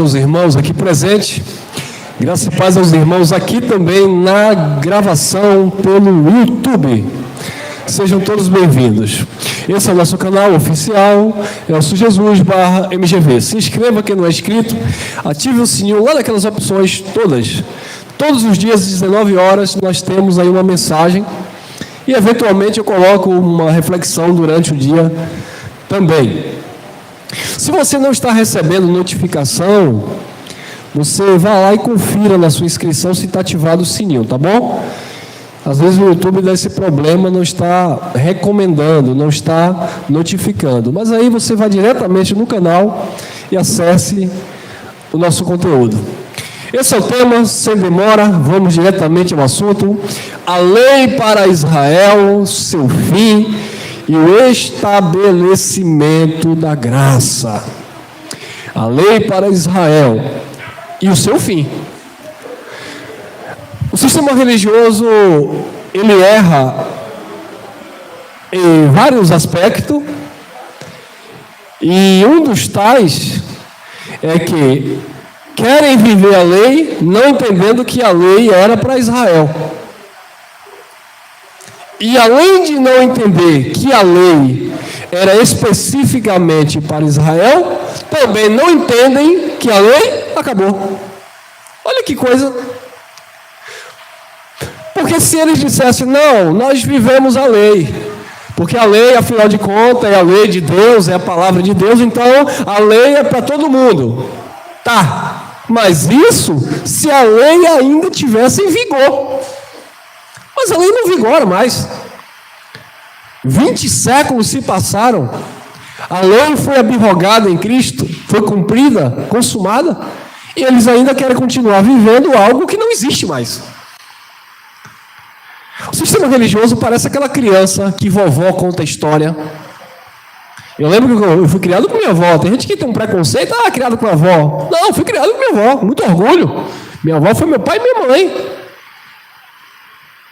Os irmãos aqui presentes, graças e paz aos irmãos aqui também na gravação pelo YouTube. Sejam todos bem-vindos. Esse é o nosso canal oficial, Elcio Jesus /MGV. Se inscreva quem não é inscrito, ative o sininho lá naquelas opções todas. Todos os dias, às 19 horas, nós temos aí uma mensagem e, eventualmente, eu coloco uma reflexão durante o dia também. Se você não está recebendo notificação, você vá lá e confira na sua inscrição se está ativado o sininho, tá bom? Às vezes o YouTube dá esse problema, não está recomendando, não está notificando. Mas aí você vai diretamente no canal e acesse o nosso conteúdo. Esse é o tema, sem demora, vamos diretamente ao assunto. A lei para Israel, seu fim e o estabelecimento da graça. A lei para Israel e o seu fim. O sistema religioso, ele erra em vários aspectos, e um dos tais é que querem viver a lei não entendendo que a lei era para Israel. E além de não entender que a lei era especificamente para Israel, também não entendem que a lei acabou. Olha que coisa. Porque se eles dissessem, não, nós vivemos a lei, porque a lei, afinal de contas, é a lei de Deus, é a palavra de Deus, então a lei é para todo mundo. Tá, mas isso se a lei ainda tivesse em vigor. Mas a lei não vigora mais. 20 séculos se passaram, a lei foi abrogada em Cristo, foi cumprida, consumada, e eles ainda querem continuar vivendo algo que não existe mais. O sistema religioso parece aquela criança que vovó conta a história. Eu lembro que eu fui criado com minha avó. Tem gente que tem um preconceito, criado com a avó. Não, fui criado com minha avó, com muito orgulho. Minha avó foi meu pai e minha mãe.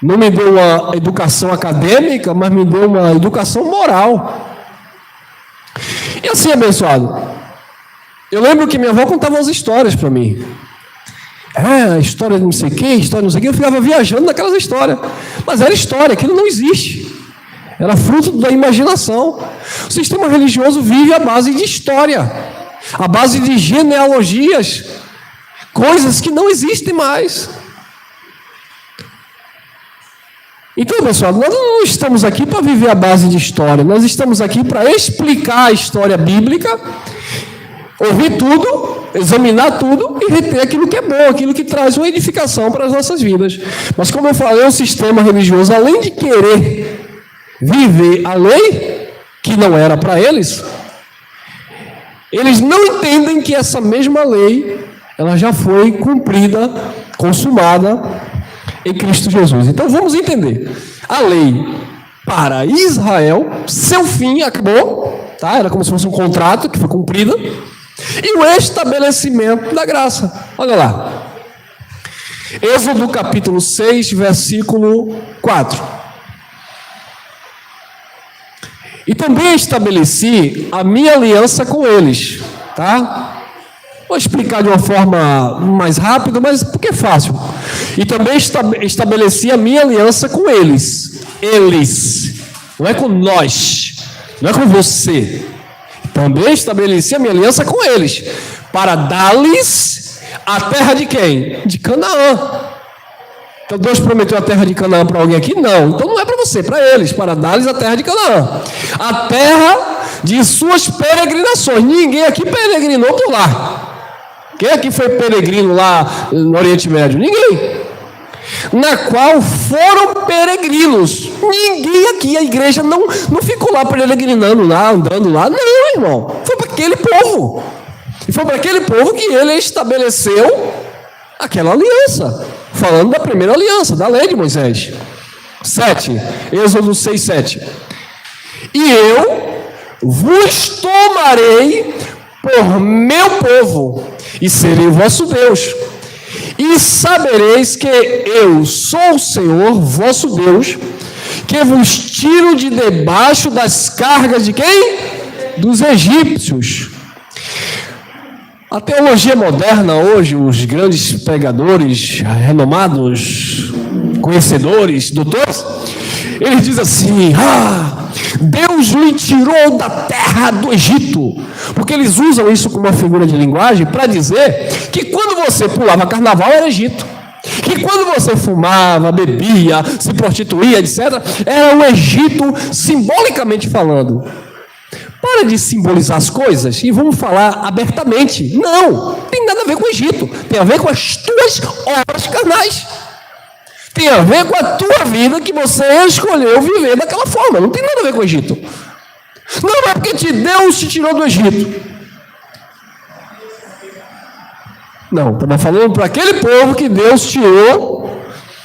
Não me deu uma educação acadêmica, mas me deu uma educação moral. E assim, abençoado, eu lembro que minha avó contava as histórias para mim. História de não sei o quê, história de não sei o quê. Eu ficava viajando naquelas histórias. Mas era história, aquilo não existe. Era fruto da imaginação. O sistema religioso vive à base de história, à base de genealogias, coisas que não existem mais. Então, pessoal, nós não estamos aqui para viver à base de história, nós estamos aqui para explicar a história bíblica, ouvir tudo, examinar tudo e reter aquilo que é bom, aquilo que traz uma edificação para as nossas vidas. Mas, como eu falei, o sistema religioso, além de querer viver a lei, que não era para eles, eles não entendem que essa mesma lei, ela já foi cumprida, consumada em Cristo Jesus. Então vamos entender. A lei para Israel, seu fim acabou, tá? Era como se fosse um contrato que foi cumprido, e o estabelecimento da graça. Olha lá. Êxodo capítulo 6, versículo 4. E também estabeleci a minha aliança com eles, tá? Vou explicar de uma forma mais rápida, mas porque é fácil. E também estabeleci a minha aliança com eles. Eles. Não é com nós. Não é com você. Também estabeleci a minha aliança com eles. Para dar-lhes a terra de quem? De Canaã. Então Deus prometeu a terra de Canaã para alguém aqui? Não. Então não é para você, é para eles. Para dar-lhes a terra de Canaã. A terra de suas peregrinações. Ninguém aqui peregrinou por lá. Quem aqui foi peregrino lá no Oriente Médio? Ninguém. Na qual foram peregrinos. Ninguém aqui, a igreja não ficou lá peregrinando lá, andando lá. Não, irmão. Foi para aquele povo. E foi para aquele povo que ele estabeleceu aquela aliança. Falando da primeira aliança, da lei de Moisés. 7. Êxodo 6, 7. E eu vos tomarei por meu povo, e serei o vosso Deus. E sabereis que eu sou o Senhor, vosso Deus, que vos tiro de debaixo das cargas de quem? Dos egípcios. A teologia moderna hoje, os grandes pregadores, renomados, conhecedores, doutores, eles dizem assim: Deus lhe tirou da terra do Egito. Porque eles usam isso como uma figura de linguagem para dizer que quando você pulava carnaval era Egito. Que quando você fumava, bebia, se prostituía, etc., era o Egito, simbolicamente falando. Para de simbolizar as coisas e vamos falar abertamente. Não tem nada a ver com o Egito. Tem a ver com as tuas obras carnais. Tem a ver com a tua vida que você escolheu viver daquela forma. Não tem nada a ver com o Egito. Não é porque Deus te tirou do Egito. Não, estava falando para aquele povo que Deus tirou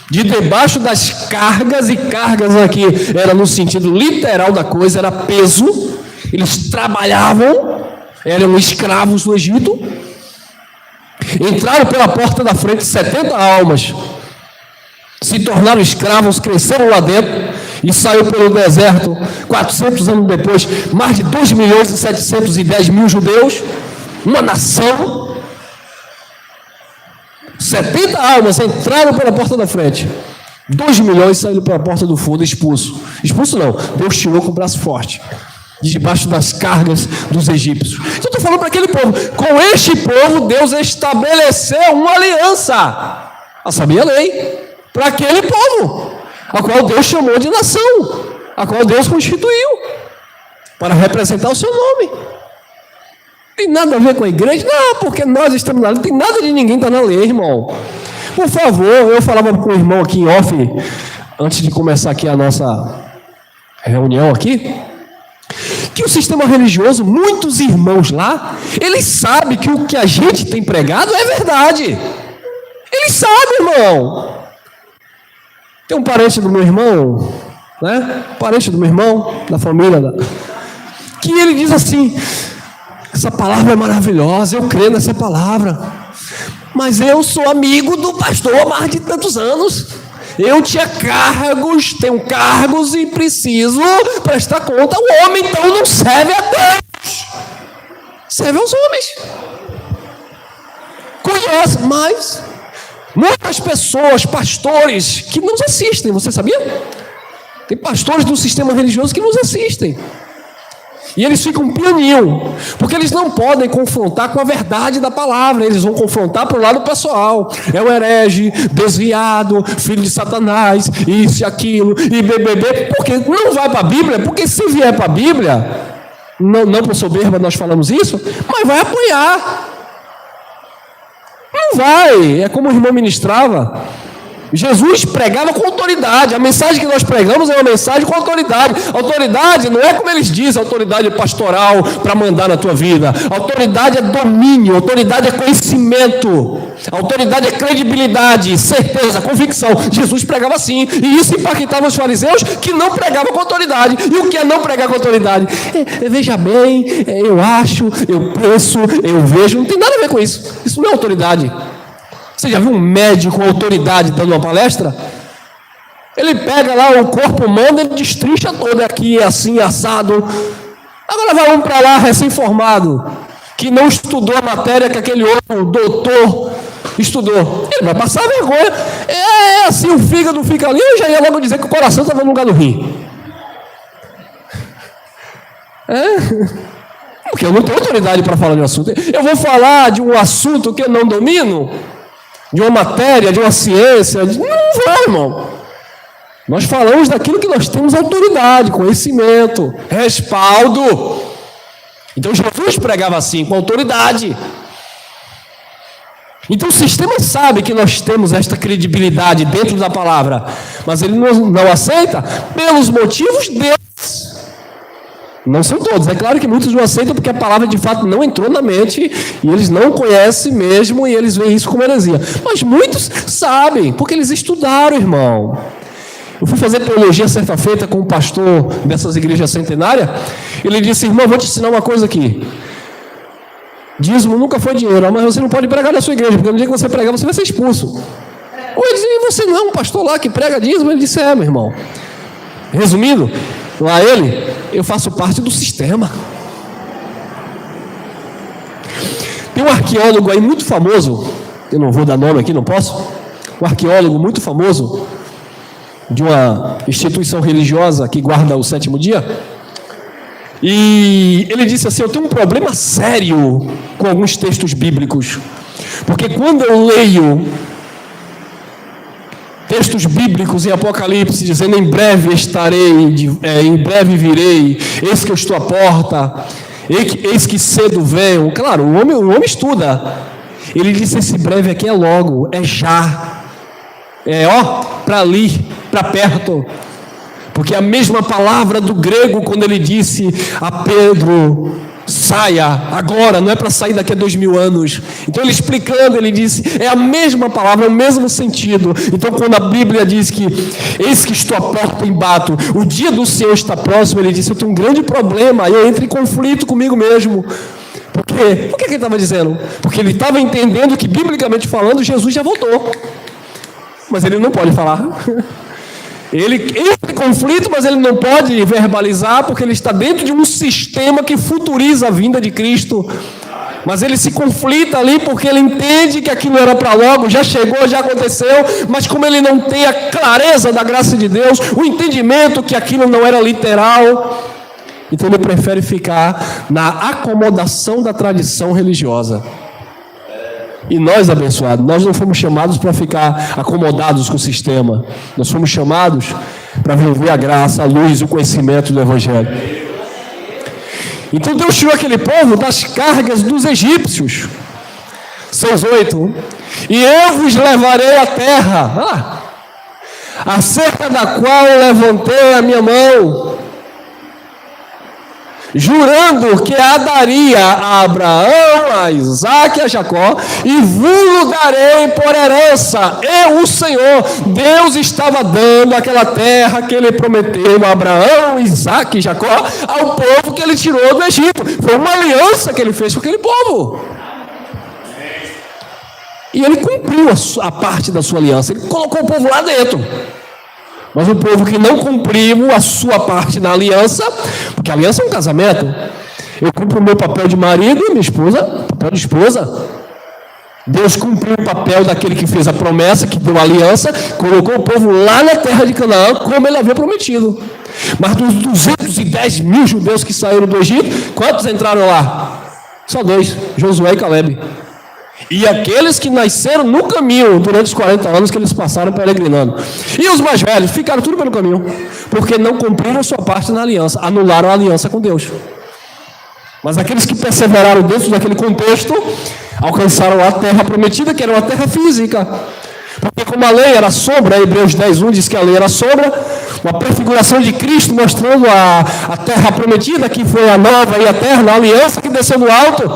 de debaixo das cargas, e cargas aqui era no sentido literal da coisa, era peso. Eles trabalhavam, eram escravos no Egito, entraram pela porta da frente 70 almas, se tornaram escravos, cresceram lá dentro e saiu pelo deserto. 400 anos depois, mais de 2.710.000 judeus, uma nação. 70 almas entraram pela porta da frente, 2 milhões saíram pela porta do fundo, expulso não, Deus tirou com o braço forte de debaixo das cargas dos egípcios. Então eu estou falando para aquele povo, com este povo Deus estabeleceu uma aliança, a saber, a lei, para aquele povo, a qual Deus chamou de nação, a qual Deus constituiu para representar o seu nome. Tem nada a ver com a igreja? Não, porque nós estamos na lei. Não tem nada de ninguém estar na lei, irmão. Por favor, eu falava com o irmão aqui em off, antes de começar aqui a nossa reunião aqui, que o sistema religioso, muitos irmãos lá, eles sabem que o que a gente tem pregado é verdade. Eles sabem, irmão. Tem um parente do meu irmão, né? Parente do meu irmão, da família, que ele diz assim: essa palavra é maravilhosa, eu creio nessa palavra, mas eu sou amigo do pastor há mais de tantos anos. Eu tinha cargos, tenho cargos e preciso prestar conta. O homem então não serve a Deus, serve aos homens. Conhece, mas muitas pessoas, pastores, que nos assistem, você sabia? Tem pastores do sistema religioso que nos assistem. E eles ficam pianinho, porque eles não podem confrontar com a verdade da palavra. Eles vão confrontar para o lado pessoal. É um herege, desviado, filho de Satanás, isso e aquilo, e BBB. Porque não vai para a Bíblia, porque se vier para a Bíblia, não por soberba nós falamos isso, mas vai apanhar. Não vai, é como o irmão ministrava. Jesus pregava com autoridade. A mensagem que nós pregamos é uma mensagem com autoridade. Autoridade não é como eles dizem, autoridade pastoral para mandar na tua vida. Autoridade é domínio, autoridade é conhecimento, autoridade é credibilidade, certeza, convicção. Jesus pregava assim, e isso impactava os fariseus que não pregavam com autoridade. E o que é não pregar com autoridade? Veja bem, eu acho, eu penso, eu vejo. Não tem nada a ver com isso. Isso não é autoridade. Você já viu um médico com autoridade dando uma palestra? Ele pega lá o corpo humano, ele destrincha todo, aqui, assim, assado. Agora vai um para lá, recém-formado, que não estudou a matéria que aquele outro doutor estudou. Ele vai passar vergonha. É assim, o fígado fica ali, eu já ia logo dizer que o coração estava no lugar do rim. Porque eu não tenho autoridade para falar de um assunto. Eu vou falar de um assunto que eu não domino, de uma matéria, de uma ciência. Não vou, irmão. Nós falamos daquilo que nós temos autoridade, conhecimento, respaldo. Então Jesus pregava assim, com autoridade. Então o sistema sabe que nós temos esta credibilidade dentro da palavra, mas ele não aceita pelos motivos deles. Não são todos, é claro que muitos não aceitam porque a palavra de fato não entrou na mente e eles não conhecem mesmo e eles veem isso como heresia. Mas muitos sabem, porque eles estudaram, irmão. Eu fui fazer teologia certa feita com um pastor dessas igrejas centenárias. Ele disse: irmão, vou te ensinar uma coisa aqui. Dízimo nunca foi dinheiro, mas você não pode pregar na sua igreja, porque no dia que você pregar você vai ser expulso. Ou ele disse: você não é um pastor lá que prega dízimo? Ele disse: meu irmão. Resumindo, lá eu faço parte do sistema. Tem um arqueólogo aí muito famoso, eu não vou dar nome aqui, não posso? Um arqueólogo muito famoso, de uma instituição religiosa que guarda o sétimo dia. E ele disse assim: eu tenho um problema sério com alguns textos bíblicos, porque quando eu leio textos bíblicos em Apocalipse, dizendo em breve estarei, em breve virei, eis que eu estou à porta, eis que cedo venho. Claro, o homem estuda. Ele disse: esse breve aqui é logo, é já, para ali, para perto. Porque a mesma palavra do grego, quando ele disse a Pedro: saia agora, não é para sair daqui a 2000 anos. Então ele explicando, ele disse, é a mesma palavra, é o mesmo sentido. Então quando a Bíblia diz que eis que estou à porta e bato, o dia do Senhor está próximo, ele disse: eu tenho um grande problema, eu entro em conflito comigo mesmo. Por quê? Por que ele estava dizendo? Porque ele estava entendendo que, biblicamente falando, Jesus já voltou, mas ele não pode falar. Ele entra em conflito, mas ele não pode verbalizar, porque ele está dentro de um sistema que futuriza a vinda de Cristo. Mas ele se conflita ali, porque ele entende que aquilo era para logo, já chegou, já aconteceu, mas como ele não tem a clareza da graça de Deus, o entendimento que aquilo não era literal, então ele prefere ficar na acomodação da tradição religiosa. E nós, abençoados, nós não fomos chamados para ficar acomodados com o sistema. Nós fomos chamados para viver a graça, a luz e o conhecimento do Evangelho. Então Deus tirou aquele povo das cargas dos egípcios. 6:8. E eu vos levarei à terra, acerca da qual levantei a minha mão, jurando que a daria a Abraão, a Isaque e a Jacó, e vos darei por herança. Eu, o Senhor, Deus estava dando aquela terra que ele prometeu a Abraão, Isaque e Jacó, ao povo que ele tirou do Egito. Foi uma aliança que ele fez com aquele povo. E ele cumpriu a parte da sua aliança, ele colocou o povo lá dentro. Mas o povo que não cumpriu a sua parte na aliança, porque a aliança é um casamento, eu cumpro o meu papel de marido e minha esposa, papel de esposa. Deus cumpriu o papel daquele que fez a promessa, que deu a aliança, colocou o povo lá na terra de Canaã, como ele havia prometido. Mas dos 210 mil judeus que saíram do Egito, quantos entraram lá? Só 2, Josué e Calebe. E aqueles que nasceram no caminho durante os 40 anos que eles passaram peregrinando. E os mais velhos ficaram tudo pelo caminho, porque não cumpriram sua parte na aliança, anularam a aliança com Deus. Mas aqueles que perseveraram dentro daquele contexto, alcançaram a terra prometida, que era uma terra física. Porque como a lei era sombra, Hebreus 10:1 diz que a lei era sombra, uma prefiguração de Cristo mostrando a terra prometida, que foi a nova e eterna aliança que desceu do alto.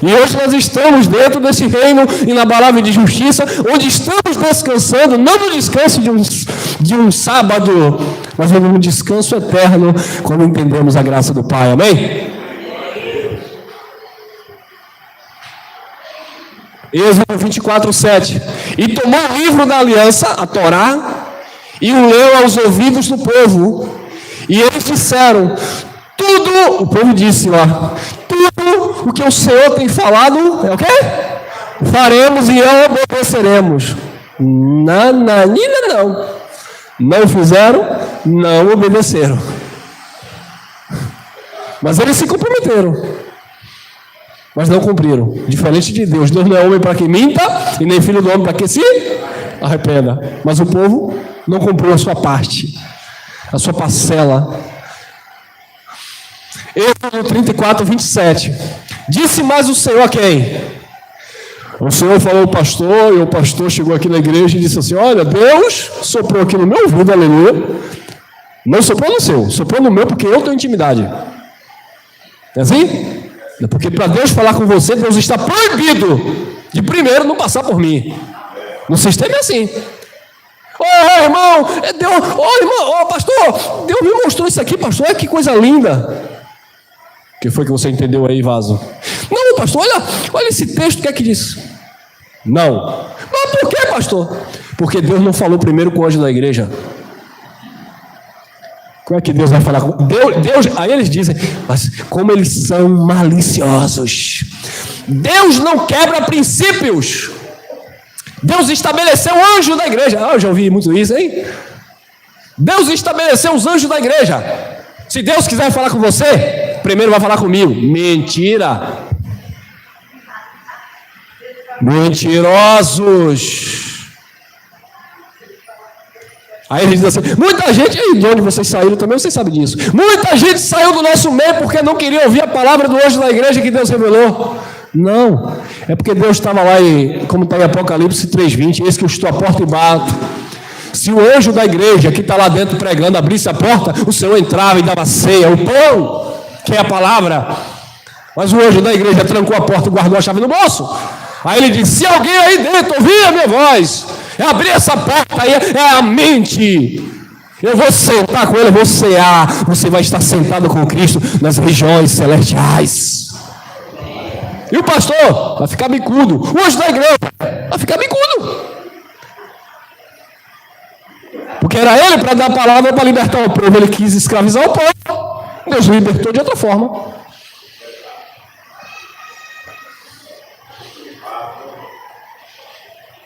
E hoje nós estamos dentro desse reino inabalável de justiça, onde estamos descansando, não no descanso de um sábado, mas no descanso eterno, quando entendemos a graça do Pai. Amém? Êxodo 24:7. E tomou o livro da aliança, a Torá, e o leu aos ouvidos do povo. E eles disseram: tudo, o povo disse lá, tudo o que o Senhor tem falado, é o quê? Faremos e obedeceremos. Nananina não. Não fizeram, não obedeceram. Mas eles se comprometeram, mas não cumpriram. Diferente de Deus. Deus não é homem para que minta, e nem filho do homem para que se arrependa. Mas o povo não cumpriu a sua parte, a sua parcela. Êxodo 34:27. Disse mais o Senhor a quem? O Senhor falou ao pastor, e o pastor chegou aqui na igreja e disse assim: olha, Deus soprou aqui no meu ouvido, aleluia. Não soprou no seu, soprou no meu, porque eu tenho intimidade. É assim? Porque para Deus falar com você, Deus está proibido de primeiro não passar por mim. No sistema é assim. Irmão, irmão, pastor, Deus me mostrou isso aqui, pastor, olha que coisa linda. O que foi que você entendeu aí, vaso? Não, pastor, olha esse texto, o que é que diz? Não. Mas por que, pastor? Porque Deus não falou primeiro com o anjo da igreja. Como é que Deus vai falar com Deus? Aí eles dizem, mas como eles são maliciosos. Deus não quebra princípios. Deus estabeleceu o anjo da igreja. Eu já ouvi muito isso, hein? Deus estabeleceu os anjos da igreja. Se Deus quiser falar com você, primeiro vai falar comigo. Mentira. Mentirosos. Aí ele diz assim, muita gente, aí de onde vocês saíram também, vocês sabem disso. Muita gente saiu do nosso meio porque não queria ouvir a palavra do anjo da igreja que Deus revelou. Não, é porque Deus estava lá, como está em Apocalipse 3:20, eis que eu estou à porta e bato. Se o anjo da igreja que está lá dentro pregando abrisse a porta, o Senhor entrava e dava ceia, o pão, que é a palavra. Mas o anjo da igreja trancou a porta e guardou a chave no bolso. Aí ele disse, se alguém aí dentro ouvir a minha voz, abrir essa porta aí, é a mente. Eu vou sentar com ele, eu vou cear. Você vai estar sentado com Cristo nas regiões celestiais. E o pastor vai ficar bicudo. O anjo da igreja vai ficar bicudo. Porque era ele para dar a palavra para libertar o povo. Ele quis escravizar o povo. Deus o libertou de outra forma.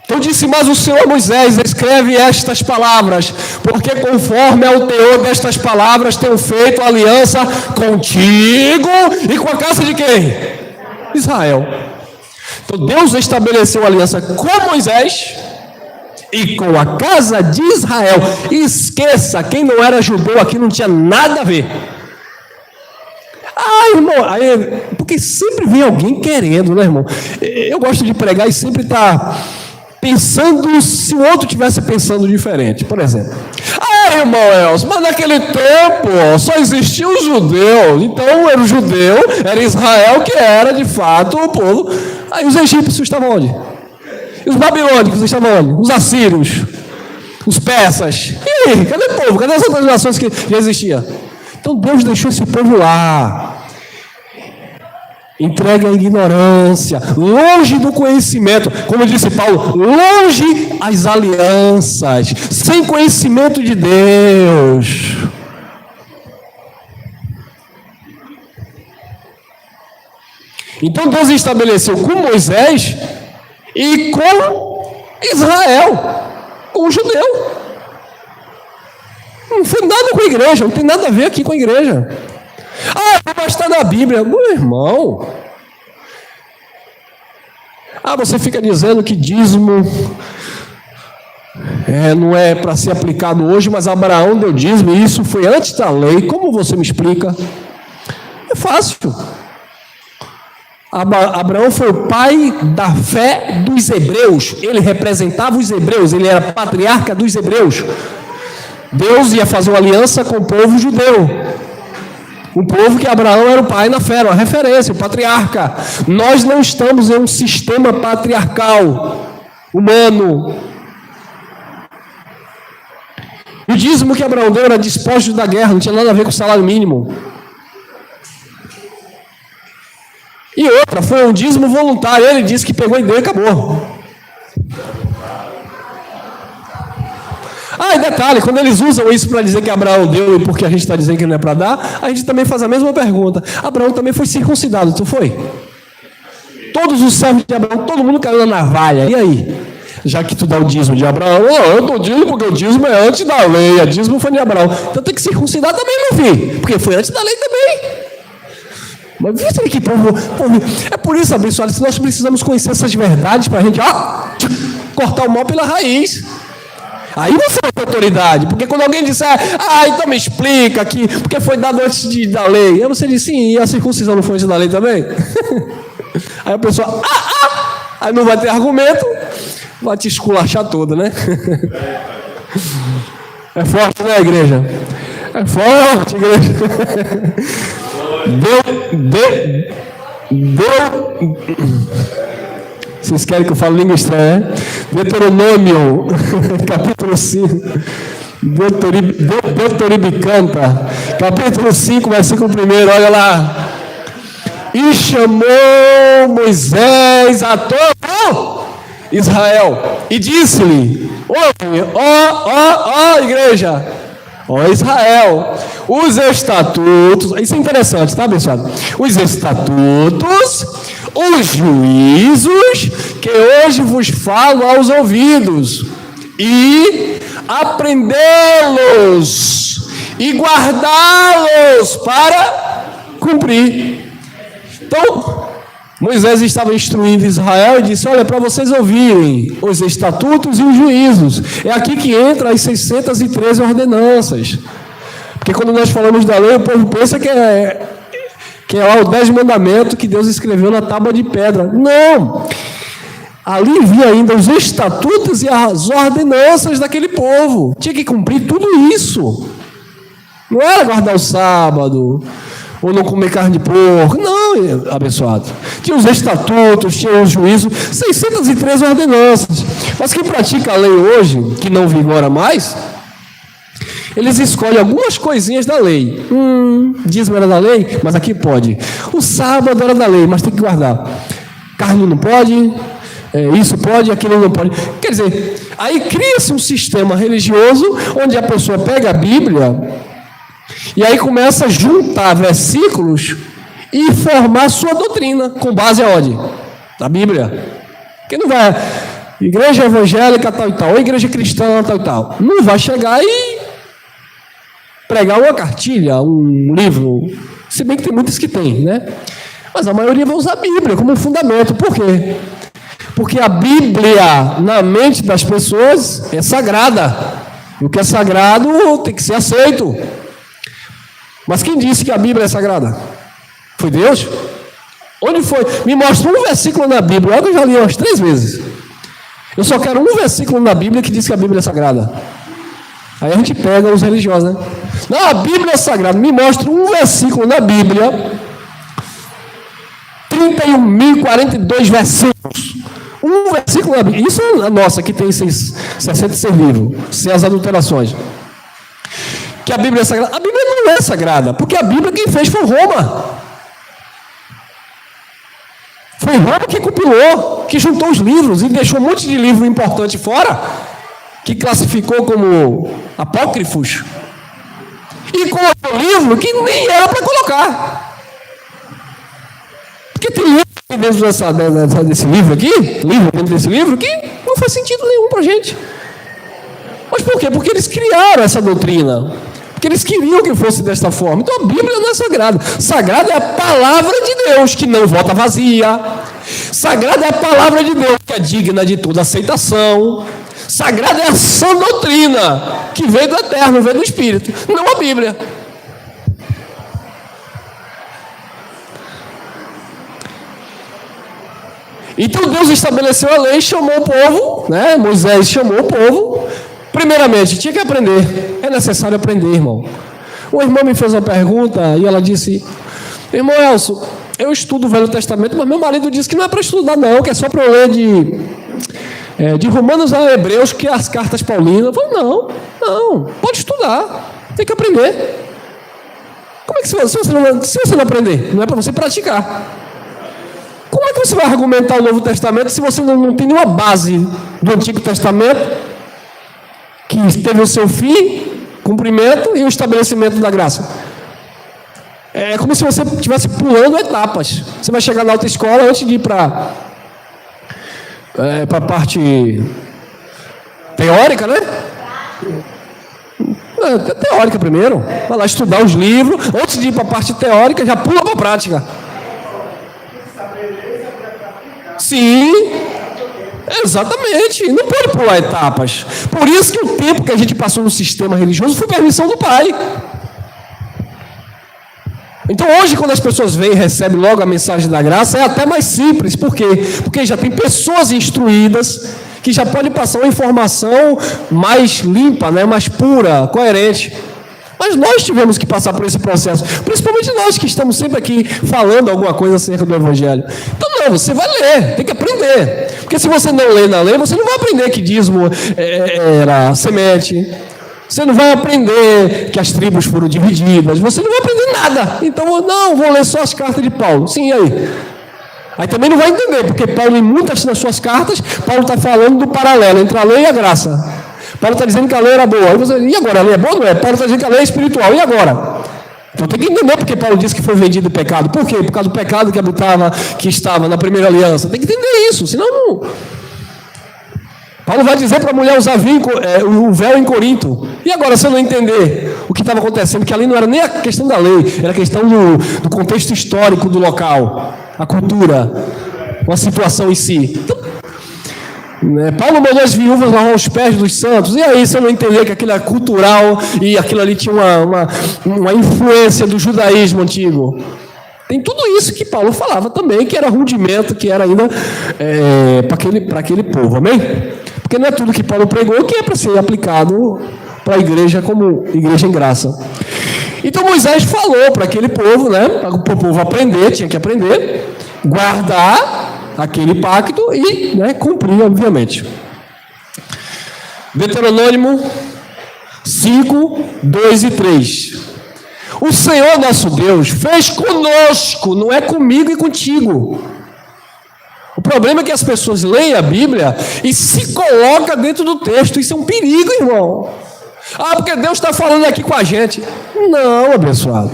Então disse, mas o Senhor Moisés, escreve estas palavras, porque conforme ao teor destas palavras tenho feito aliança contigo e com a casa de quem? Israel. Então Deus estabeleceu aliança com Moisés e com a casa de Israel. Esqueça, quem não era judeu aqui não tinha nada a ver. Ah, irmão, porque sempre vem alguém querendo, né, irmão? Eu gosto de pregar e sempre está pensando se o outro estivesse pensando diferente. Por exemplo, irmão Elcio, mas naquele tempo só existia o judeu. Então era o judeu, era Israel que era de fato o povo. Aí os egípcios estavam onde? E os babilônicos estavam onde? Os assírios, os persas. E aí, cadê o povo? Cadê as outras nações que já existiam? Então Deus deixou esse povo lá, entregue à ignorância, longe do conhecimento, como disse Paulo, longe as alianças, sem conhecimento de Deus. Então Deus estabeleceu com Moisés e com Israel, com o judeu. Não foi nada com a igreja, não tem nada a ver aqui com a igreja. Mas está na Bíblia. Meu irmão, você fica dizendo que dízimo não é para ser aplicado hoje, mas Abraão deu dízimo e isso foi antes da lei. Como você me explica? É fácil. Abraão foi o pai da fé dos hebreus. Ele representava os hebreus, ele era patriarca dos hebreus. Deus ia fazer uma aliança com o povo judeu. Um povo que Abraão era o pai na fé, uma referência, o patriarca. Nós não estamos em um sistema patriarcal humano. O dízimo que Abraão deu era despojos da guerra, não tinha nada a ver com o salário mínimo. E outra, foi um dízimo voluntário. Ele disse que pegou e deu e acabou. E detalhe, quando eles usam isso para dizer que Abraão deu e porque a gente está dizendo que não é para dar, a gente também faz a mesma pergunta. Abraão também foi circuncidado, tu foi? Todos os servos de Abraão, todo mundo caiu na navalha. E aí? Já que tu dá o dízimo de Abraão, eu dou dízimo porque o dízimo é antes da lei, o dízimo foi de Abraão. Então tem que circuncidar também, meu filho, porque foi antes da lei também. Mas viu que povo, é por isso, abençoado, que nós precisamos conhecer essas verdades para a gente cortar o mal pela raiz. Aí você vai ter autoridade, porque quando alguém disser, então me explica aqui, porque foi dado antes da lei. Aí você diz, sim, e a circuncisão não foi antes da lei também? Aí a pessoa, aí não vai ter argumento, vai te esculachar toda, né? É forte, né, igreja? É forte, igreja. Vocês querem que eu fale língua estranha, né? Deuteronômio, capítulo 5. Deuteribicanta, capítulo 5, versículo 1, olha lá. E chamou Moisés a todo Israel, e disse-lhe, ó igreja, ó Israel, os estatutos, isso é interessante, tá, abençoado? Os estatutos, os juízos que hoje vos falo aos ouvidos, e aprendê-los e guardá-los para cumprir. Então, Moisés estava instruindo Israel e disse: olha, para vocês ouvirem os estatutos e os juízos. É aqui que entra as 613 ordenanças. Porque quando nós falamos da lei, o povo pensa que é lá o 10 mandamentos que Deus escreveu na tábua de pedra. Não! Ali havia ainda os estatutos e as ordenanças daquele povo. Tinha que cumprir tudo isso. Não era guardar o sábado, ou não comer carne de porco. Não, abençoado. Tinha os estatutos, tinha os juízos, 613 ordenanças. Mas quem pratica a lei hoje, que não vigora mais, eles escolhem algumas coisinhas da lei. Dízimo era da lei, mas aqui pode. O sábado era da lei, mas tem que guardar. Carne não pode, isso pode, aquilo não pode. Quer dizer, aí cria-se um sistema religioso onde a pessoa pega a Bíblia e aí começa a juntar versículos e formar sua doutrina com base aonde? Na Bíblia. Quem não vai, igreja evangélica tal e tal, ou igreja cristã tal e tal, não vai chegar e pregar uma cartilha, um livro, se bem que tem muitos que tem, né? Mas a maioria vai usar a Bíblia como fundamento. Por quê? Porque a Bíblia, na mente das pessoas, é sagrada. E o que é sagrado tem que ser aceito. Mas quem disse que a Bíblia é sagrada? Foi Deus? Onde foi? Me mostra um versículo na Bíblia. Olha que eu já li umas 3 vezes. Eu só quero um versículo na Bíblia que diz que a Bíblia é sagrada. Aí a gente pega os religiosos, né? Não, a Bíblia é sagrada. Me mostra um versículo na Bíblia. 31.042 versículos. Um versículo na Bíblia. Isso é a nossa, que tem 66 livros, sem as adulterações. Que a Bíblia é sagrada. A Bíblia não é sagrada, porque a Bíblia quem fez foi Roma. Foi Roma que compilou, que juntou os livros e deixou um monte de livro importante fora, que classificou como apócrifos, e colocou livro que nem era para colocar. Porque tem livro dentro desse livro aqui, que não faz sentido nenhum para a gente. Mas por quê? Porque eles criaram essa doutrina. Porque eles queriam que fosse desta forma. Então a Bíblia não é sagrada. Sagrada é a palavra de Deus, que não volta vazia. Sagrada é a palavra de Deus, que é digna de toda aceitação. Sagrada é a sã doutrina, que veio do Eterno, veio do Espírito, não a Bíblia. Então Deus estabeleceu a lei, chamou o povo, né? Moisés chamou o povo. Primeiramente, tinha que aprender. É necessário aprender, irmão. Uma irmã me fez uma pergunta e ela disse: irmão Elcio, eu estudo o Velho Testamento, mas meu marido disse que não é para estudar não, que é só para eu ler de Romanos a Hebreus, que é as cartas paulinas. Eu falei: não, pode estudar, tem que aprender. Como é que se você não aprender? Não é para você praticar. Como é que você vai argumentar o Novo Testamento se você não tem nenhuma base do Antigo Testamento, que teve o seu fim, cumprimento e o estabelecimento da graça? É como se você estivesse pulando etapas. Você vai chegar na autoescola antes de ir para a parte teórica, né? Teórica primeiro. Vai lá estudar os livros. Antes de ir para a parte teórica, já pula para a prática. Sim, exatamente. Não pode pular etapas. Por isso que o tempo que a gente passou no sistema religioso foi permissão do Pai. Então hoje, quando as pessoas vêm e recebem logo a mensagem da graça, é até mais simples. Por quê? Porque já tem pessoas instruídas que já podem passar uma informação mais limpa, né? Mais pura, coerente. Mas nós tivemos que passar por esse processo, principalmente nós que estamos sempre aqui falando alguma coisa acerca do Evangelho. Então não, você vai ler, tem que aprender. Porque se você não lê na lei, você não vai aprender que dízimo era semente. Você não vai aprender que as tribos foram divididas. Você não vai aprender nada. Então, não, vou ler só as cartas de Paulo. Sim, e aí? Aí também não vai entender, porque Paulo, em muitas das suas cartas, Paulo está falando do paralelo entre a lei e a graça. Paulo está dizendo que a lei era boa. Aí você, e agora? A lei é boa ou não é? Paulo está dizendo que a lei é espiritual. E agora? Então tem que entender porque Paulo disse que foi vendido o pecado. Por quê? Por causa do pecado que estava na primeira aliança. Tem que entender isso, senão não... Paulo vai dizer para a mulher usar o véu em Corinto. E agora, se eu não entender o que estava acontecendo, que ali não era nem a questão da lei, era a questão do contexto histórico do local, a cultura, a situação em si. Então, Paulo mandou as viúvas lavar os pés dos santos. E aí, se eu não entender que aquilo é cultural e aquilo ali tinha uma influência do judaísmo antigo? Tem tudo isso que Paulo falava também, que era rudimento, que era ainda para aquele povo, amém? Porque não é tudo que Paulo pregou que é para ser aplicado para a igreja como igreja em graça. Então Moisés falou para aquele povo, para o povo aprender, tinha que aprender, guardar aquele pacto e cumprir, obviamente. Deuteronômio 5, 2 e 3. O Senhor nosso Deus fez conosco, não é comigo e contigo. O problema é que as pessoas leem a Bíblia e se colocam dentro do texto. Isso é um perigo, irmão. Porque Deus está falando aqui com a gente. Não, abençoado.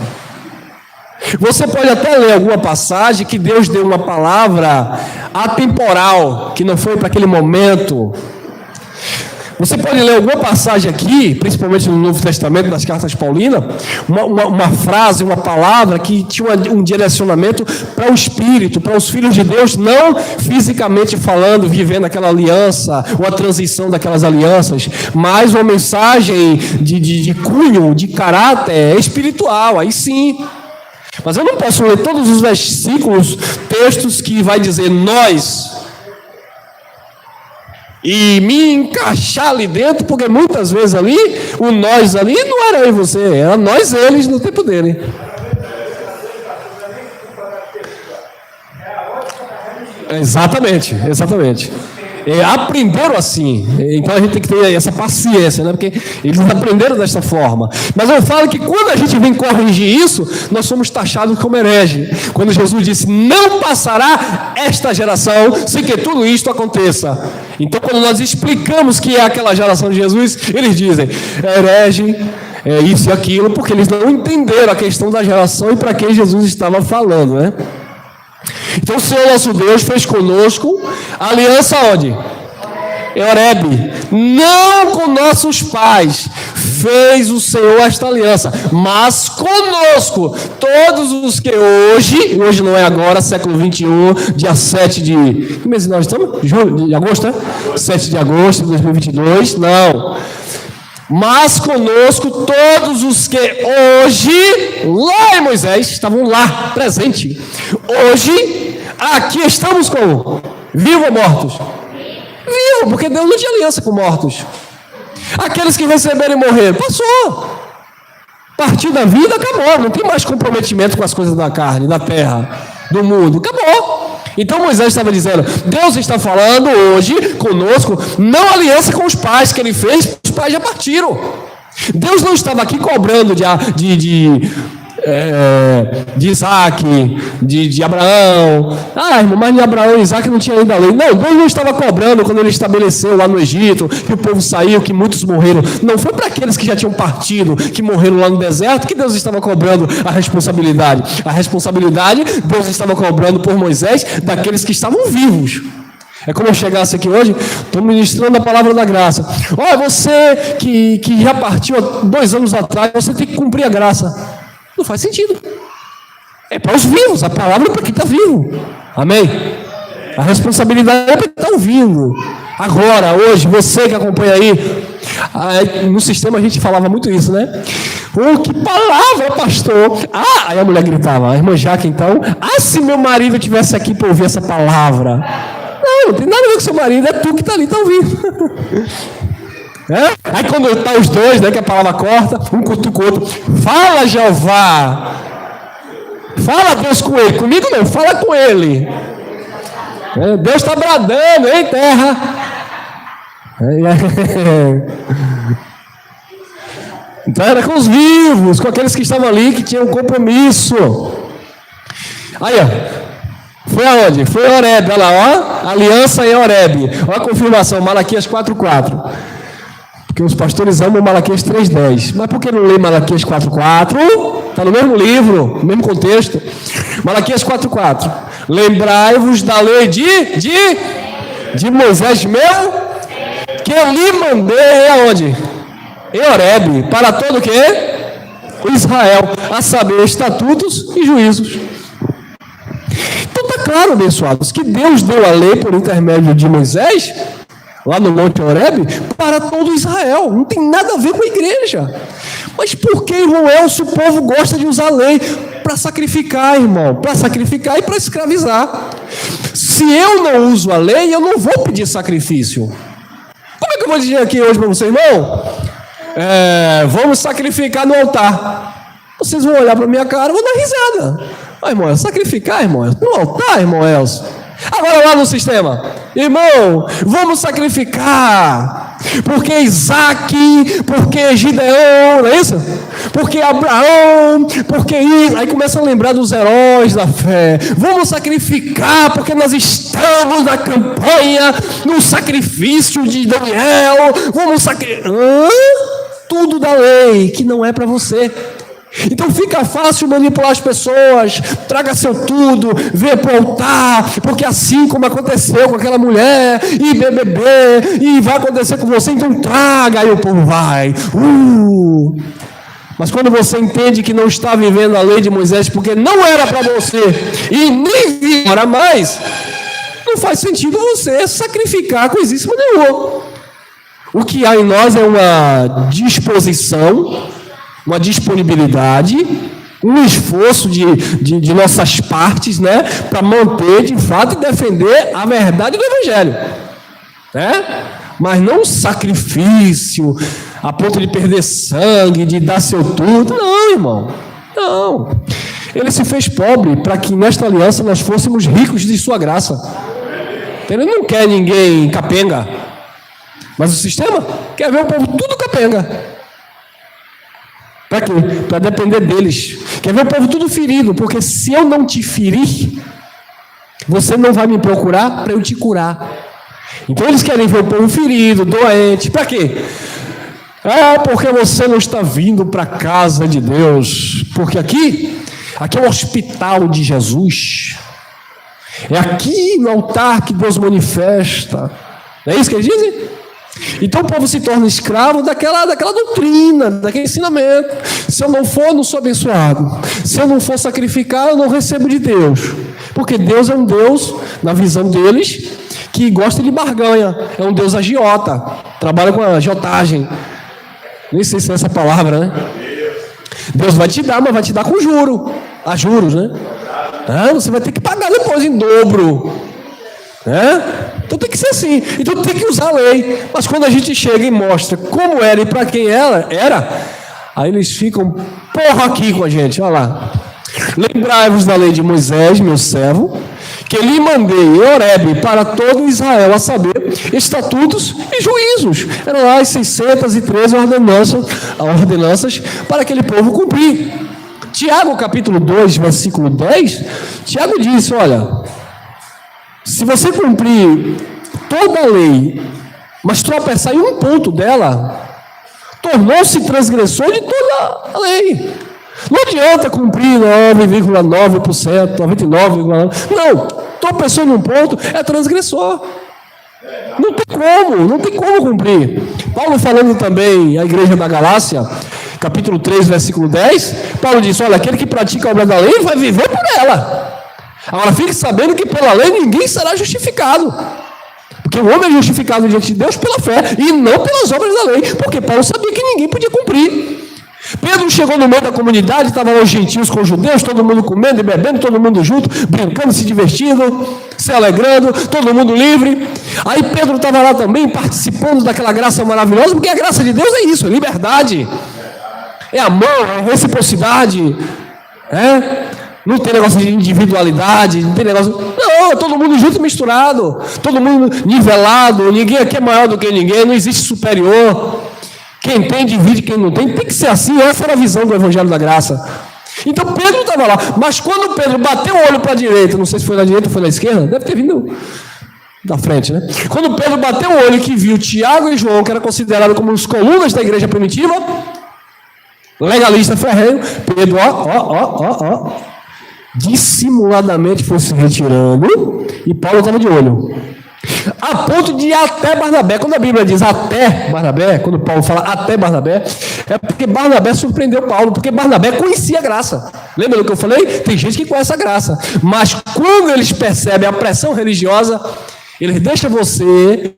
Você pode até ler alguma passagem que Deus deu uma palavra atemporal, que não foi para aquele momento. Você pode ler alguma passagem aqui, principalmente no Novo Testamento, das cartas paulinas, uma frase, uma palavra que tinha um direcionamento para o Espírito, para os filhos de Deus, não fisicamente falando, vivendo aquela aliança, ou a transição daquelas alianças, mas uma mensagem de cunho, de caráter espiritual, aí sim. Mas eu não posso ler todos os versículos, textos que vai dizer nós, e me encaixar ali dentro, porque muitas vezes ali, o nós ali não era eu e você, era nós eles no tempo dele. Exatamente. Aprenderam assim, então a gente tem que ter essa paciência, porque eles aprenderam dessa forma. Mas eu falo que quando a gente vem corrigir isso, nós somos taxados como herege. Quando Jesus disse, não passará esta geração sem que tudo isto aconteça. Então quando nós explicamos que é aquela geração de Jesus, eles dizem, herege, isso e aquilo, porque eles não entenderam a questão da geração e para quem Jesus estava falando, Então o Senhor nosso Deus fez conosco aliança onde? Em Horebe. Não com nossos pais fez o Senhor esta aliança, mas conosco, todos os que hoje não é agora, século 21, dia 7 de... Que mês nós estamos? De agosto, 7 de agosto de 2022, não. Mas conosco todos os que hoje, lá em Moisés, estavam lá, presente. Hoje, aqui estamos como? Vivos ou mortos? Vivos, porque Deus não tinha aliança com mortos. Aqueles que receberam e morreram, passou. Partiu da vida, acabou. Não tem mais comprometimento com as coisas da carne, da terra, do mundo. Acabou. Então Moisés estava dizendo, Deus está falando hoje conosco, não aliança com os pais que ele fez, os pais já partiram. Deus não estava aqui cobrando de Isaac, de Abraão. Irmão, mas de Abraão e Isaac não tinha ainda lei. Não, Deus não estava cobrando quando ele estabeleceu lá no Egito, que o povo saiu, que muitos morreram. Não foi para aqueles que já tinham partido, que morreram lá no deserto, que Deus estava cobrando a responsabilidade. A responsabilidade Deus estava cobrando por Moisés daqueles que estavam vivos. É como eu chegasse aqui hoje, estou ministrando a palavra da graça. Você que já partiu há 2 anos atrás, você tem que cumprir a graça. Não faz sentido. É para os vivos, a palavra é para quem está vivo. Amém? A responsabilidade é para quem está ouvindo. Agora, hoje, você que acompanha aí, no sistema a gente falava muito isso, que palavra, pastor! Aí a mulher gritava, a irmã Jaque então, se meu marido estivesse aqui para ouvir essa palavra. Não tem nada a ver com seu marido, é tu que está ali, está ouvindo. Aí quando está os dois, que a palavra corta, um cutuca o outro, fala Jeová, fala Deus com ele, comigo não, fala com ele. Deus está bradando, hein, terra? Então era com os vivos, com aqueles que estavam ali, que tinham compromisso. Aí, foi aonde? Foi em Horebe, olha lá, aliança em Horebe. Olha a confirmação, Malaquias 4:4. Porque os pastores amam Malaquias 3:10. Mas por que não lê Malaquias 4:4? Está no mesmo livro, no mesmo contexto. Malaquias 4:4. Lembrai-vos da lei de Moisés meu, que eu lhe mandei aonde? Em Horebe, para todo o quê? O Israel, a saber, estatutos e juízos. Então está claro, abençoados, que Deus deu a lei por intermédio de Moisés, lá no Monte Horebe, para todo Israel. Não tem nada a ver com a igreja. Mas por que, irmão Elcio, o povo gosta de usar a lei? Para sacrificar, irmão. Para sacrificar e para escravizar. Se eu não uso a lei, eu não vou pedir sacrifício. Como é que eu vou dizer aqui hoje para você, irmão? Vamos sacrificar no altar. Vocês vão olhar para a minha cara e vão dar risada. Irmão, sacrificar, irmão? No altar, irmão Elcio? Agora lá no sistema, irmão, vamos sacrificar, porque Isaac, porque Gideon, não é isso? Porque Abraão, porque aí começa a lembrar dos heróis da fé. Vamos sacrificar, porque nós estamos na campanha, no sacrifício de Daniel. Vamos sacrificar tudo da lei, que não é para você. Então fica fácil manipular as pessoas. Traga seu tudo, vê para o altar, porque assim como aconteceu com aquela mulher, e BBB, e vai acontecer com você, então traga, aí o povo vai. Mas quando você entende que não está vivendo a lei de Moisés, porque não era para você, e nem vira mais, não faz sentido você sacrificar coisíssima nenhuma. O que há em nós é uma disposição, uma disponibilidade, um esforço de nossas partes, né, para manter de fato e defender a verdade do Evangelho, né? Mas não um sacrifício a ponto de perder sangue, de dar seu tudo. Não, irmão, não. Ele se fez pobre para que nesta aliança nós fôssemos ricos de sua graça. Ele não quer ninguém capenga, mas o sistema quer ver o povo tudo capenga. Para quê? Para depender deles. Quer ver o povo tudo ferido, porque se eu não te ferir, você não vai me procurar para eu te curar. Então eles querem ver o povo ferido, doente. Para quê? Porque você não está vindo para a casa de Deus. Porque aqui é o hospital de Jesus. É aqui no altar que Deus manifesta. Não é isso que eles dizem? Então o povo se torna escravo daquela doutrina, daquele ensinamento. Se eu não for, eu não sou abençoado. Se eu não for sacrificar, eu não recebo de Deus. Porque Deus é um Deus, na visão deles, que gosta de barganha. É um Deus agiota, trabalha com a agiotagem. Nem sei se é essa palavra, né? Deus vai te dar, mas vai te dar com juro. A juros, né? Você vai ter que pagar depois em dobro. Então tem que ser assim. Então tem que usar a lei. Mas quando a gente chega e mostra como era e para quem ela era, aí eles ficam aqui com a gente. Olha lá. Lembrai-vos da lei de Moisés, meu servo, que lhe mandei em Horebe para todo Israel, a saber, estatutos e juízos. Eram lá as 613 ordenanças para aquele povo cumprir. Tiago capítulo 2, versículo 10, Tiago diz, olha, se você cumprir toda a lei, mas tropeçar em um ponto dela, tornou-se transgressor de toda a lei. Não adianta cumprir 9,9%, 99,9%. Não, tropeçou num ponto, é transgressor. Não tem como cumprir. Paulo falando também à igreja da Galácia, capítulo 3, versículo 10, Paulo diz, olha, aquele que pratica a obra da lei vai viver por ela. Agora fique sabendo que pela lei ninguém será justificado. Porque o homem é justificado diante de Deus pela fé e não pelas obras da lei. Porque Paulo sabia que ninguém podia cumprir. Pedro chegou no meio da comunidade, estavam os gentios com os judeus, todo mundo comendo e bebendo, todo mundo junto, brincando, se divertindo, se alegrando, todo mundo livre. Aí Pedro estava lá também, participando daquela graça maravilhosa, porque a graça de Deus é isso, é liberdade, é amor, é reciprocidade, não tem negócio de individualidade, não tem negócio... Não, todo mundo junto e misturado, todo mundo nivelado, ninguém aqui é maior do que ninguém, não existe superior. Quem tem divide, quem não tem que ser assim. Essa era a visão do Evangelho da Graça. Então Pedro estava lá, mas quando Pedro bateu o olho para a direita, não sei se foi na direita ou foi na esquerda, deve ter vindo da frente, né? Quando Pedro bateu o olho que viu Tiago e João, que eram considerados como os colunas da igreja primitiva, legalista ferrenho, Pedro, dissimuladamente foi se retirando e Paulo estava de olho. A ponto de até Barnabé, quando a Bíblia diz até Barnabé, quando Paulo fala até Barnabé, é porque Barnabé surpreendeu Paulo, porque Barnabé conhecia a graça. Lembra do que eu falei? Tem gente que conhece a graça, mas quando eles percebem a pressão religiosa, eles deixam você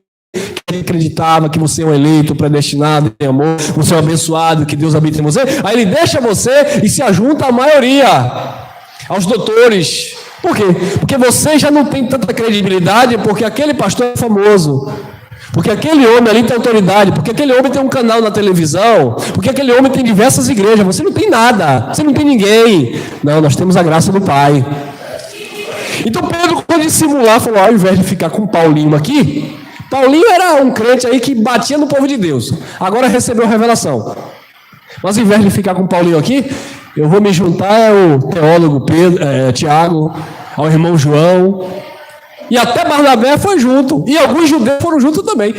que acreditava que você é um eleito, predestinado, em amor, você é um abençoado, que Deus habita em você, aí ele deixa você e se ajunta à maioria, aos doutores. Por quê? Porque você já não tem tanta credibilidade, porque aquele pastor é famoso, porque aquele homem ali tem autoridade, porque aquele homem tem um canal na televisão, porque aquele homem tem diversas igrejas. Você não tem nada, você não tem ninguém. Não, nós temos a graça do Pai. Então Pedro, quando dissimular, falou, ao invés de ficar com Paulinho aqui, Paulinho era um crente aí que batia no povo de Deus, agora recebeu revelação. Mas ao invés de ficar com Paulinho aqui, eu vou me juntar ao teólogo Tiago, ao irmão João, e até Barnabé foi junto, e alguns judeus foram juntos também.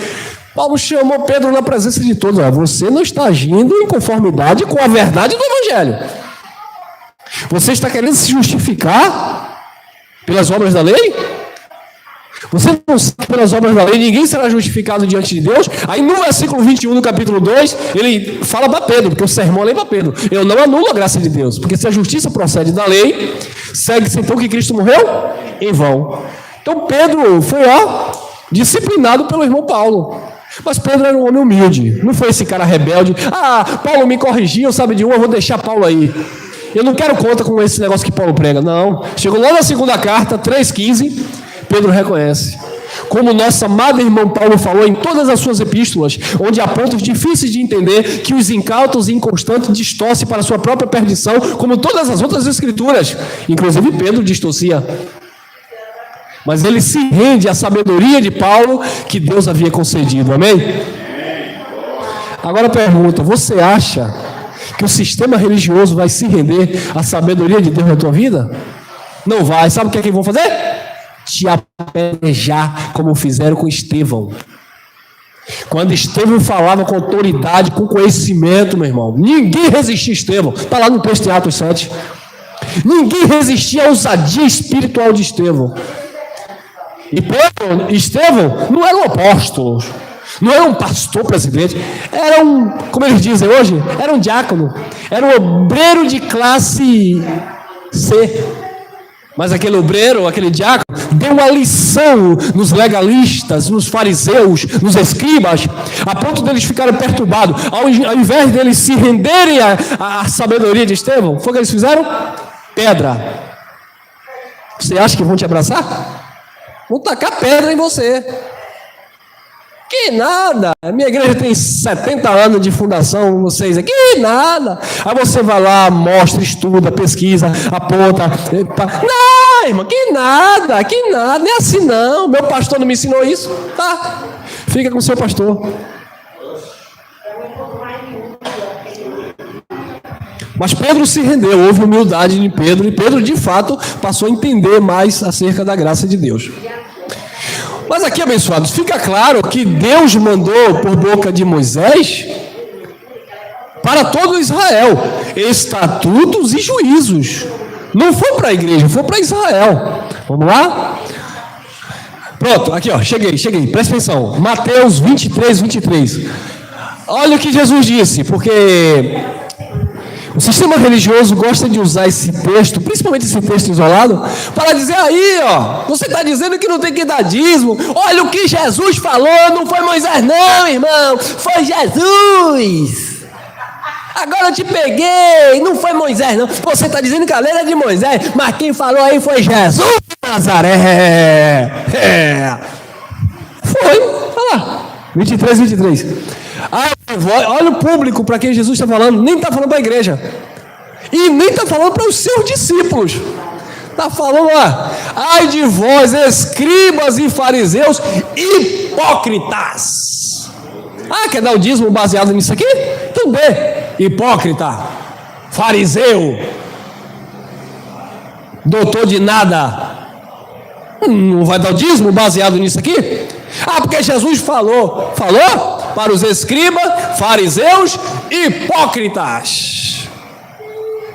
Paulo chamou Pedro na presença de todos. Você não está agindo em conformidade com a verdade do Evangelho. Você está querendo se justificar pelas obras da lei? Você não sabe que pelas obras da lei ninguém será justificado diante de Deus? Aí no versículo 21 do capítulo 2, ele fala para Pedro, porque o sermão é lei para Pedro. Eu não anulo a graça de Deus, porque se a justiça procede da lei, segue-se então que Cristo morreu em vão. Então Pedro foi disciplinado pelo irmão Paulo. Mas Pedro era um homem humilde, não foi esse cara rebelde. Paulo me corrigiu, sabe de eu vou deixar Paulo aí. Eu não quero conta com esse negócio que Paulo prega, não. Chegou lá na segunda carta, 3,15, Pedro reconhece. Como nosso amado irmão Paulo falou em todas as suas epístolas, onde há pontos difíceis de entender, que os incautos e inconstantes distorcem para a sua própria perdição, como todas as outras escrituras. Inclusive Pedro distorcia. Mas ele se rende à sabedoria de Paulo que Deus havia concedido. Amém? Agora pergunta, você acha que o sistema religioso vai se render à sabedoria de Deus na tua vida? Não vai. Sabe o que é que vão fazer? Te apedrejar, como fizeram com Estevão. Quando Estevão falava com autoridade, com conhecimento, meu irmão, ninguém resistia a Estevão. Está lá no texto de Atos 7. Ninguém resistia à ousadia espiritual de Estevão. E Estevão não era um apóstolo, não era um pastor presidente, era como eles dizem hoje, era um diácono, era um obreiro de classe C. Mas aquele obreiro, aquele diácono, deu uma lição nos legalistas, nos fariseus, nos escribas, a ponto deles ficarem perturbados. Ao invés deles se renderem à sabedoria de Estevão, foi o que eles fizeram? Pedra. Você acha que vão te abraçar? Vão tacar pedra em você. Que nada. A minha igreja tem 70 anos de fundação, vocês aqui, que nada. Aí você vai lá, mostra, estuda, pesquisa, aponta. Não, irmão, que nada, nem é assim não. Meu pastor não me ensinou isso. Tá, fica com o seu pastor. Mas Pedro se rendeu, houve humildade em Pedro, e Pedro de fato passou a entender mais acerca da graça de Deus. Mas aqui, abençoados, fica claro que Deus mandou por boca de Moisés para todo Israel estatutos e juízos. Não foi para a igreja, foi para Israel. Vamos lá? Pronto, aqui ó, cheguei, presta atenção. Mateus 23. Olha o que Jesus disse, porque o sistema religioso gosta de usar esse texto, principalmente esse texto isolado, para dizer aí, ó, você está dizendo que não tem que dar dízimo. Olha o que Jesus falou, não foi Moisés não, irmão, foi Jesus. Agora eu te peguei, não foi Moisés não. Você está dizendo que a lei é de Moisés, mas quem falou aí foi Jesus de Nazaré. Foi, olha lá, 23. Olha o público para quem Jesus está falando, nem está falando para a igreja, e nem está falando para os seus discípulos, está falando lá, ai de vós, escribas e fariseus, hipócritas. Quer dar o dízimo baseado nisso aqui? Então dê, hipócrita, fariseu, doutor de nada, Não vai dar o dízimo baseado nisso aqui? Ah, porque Jesus falou para os escribas, fariseus e hipócritas.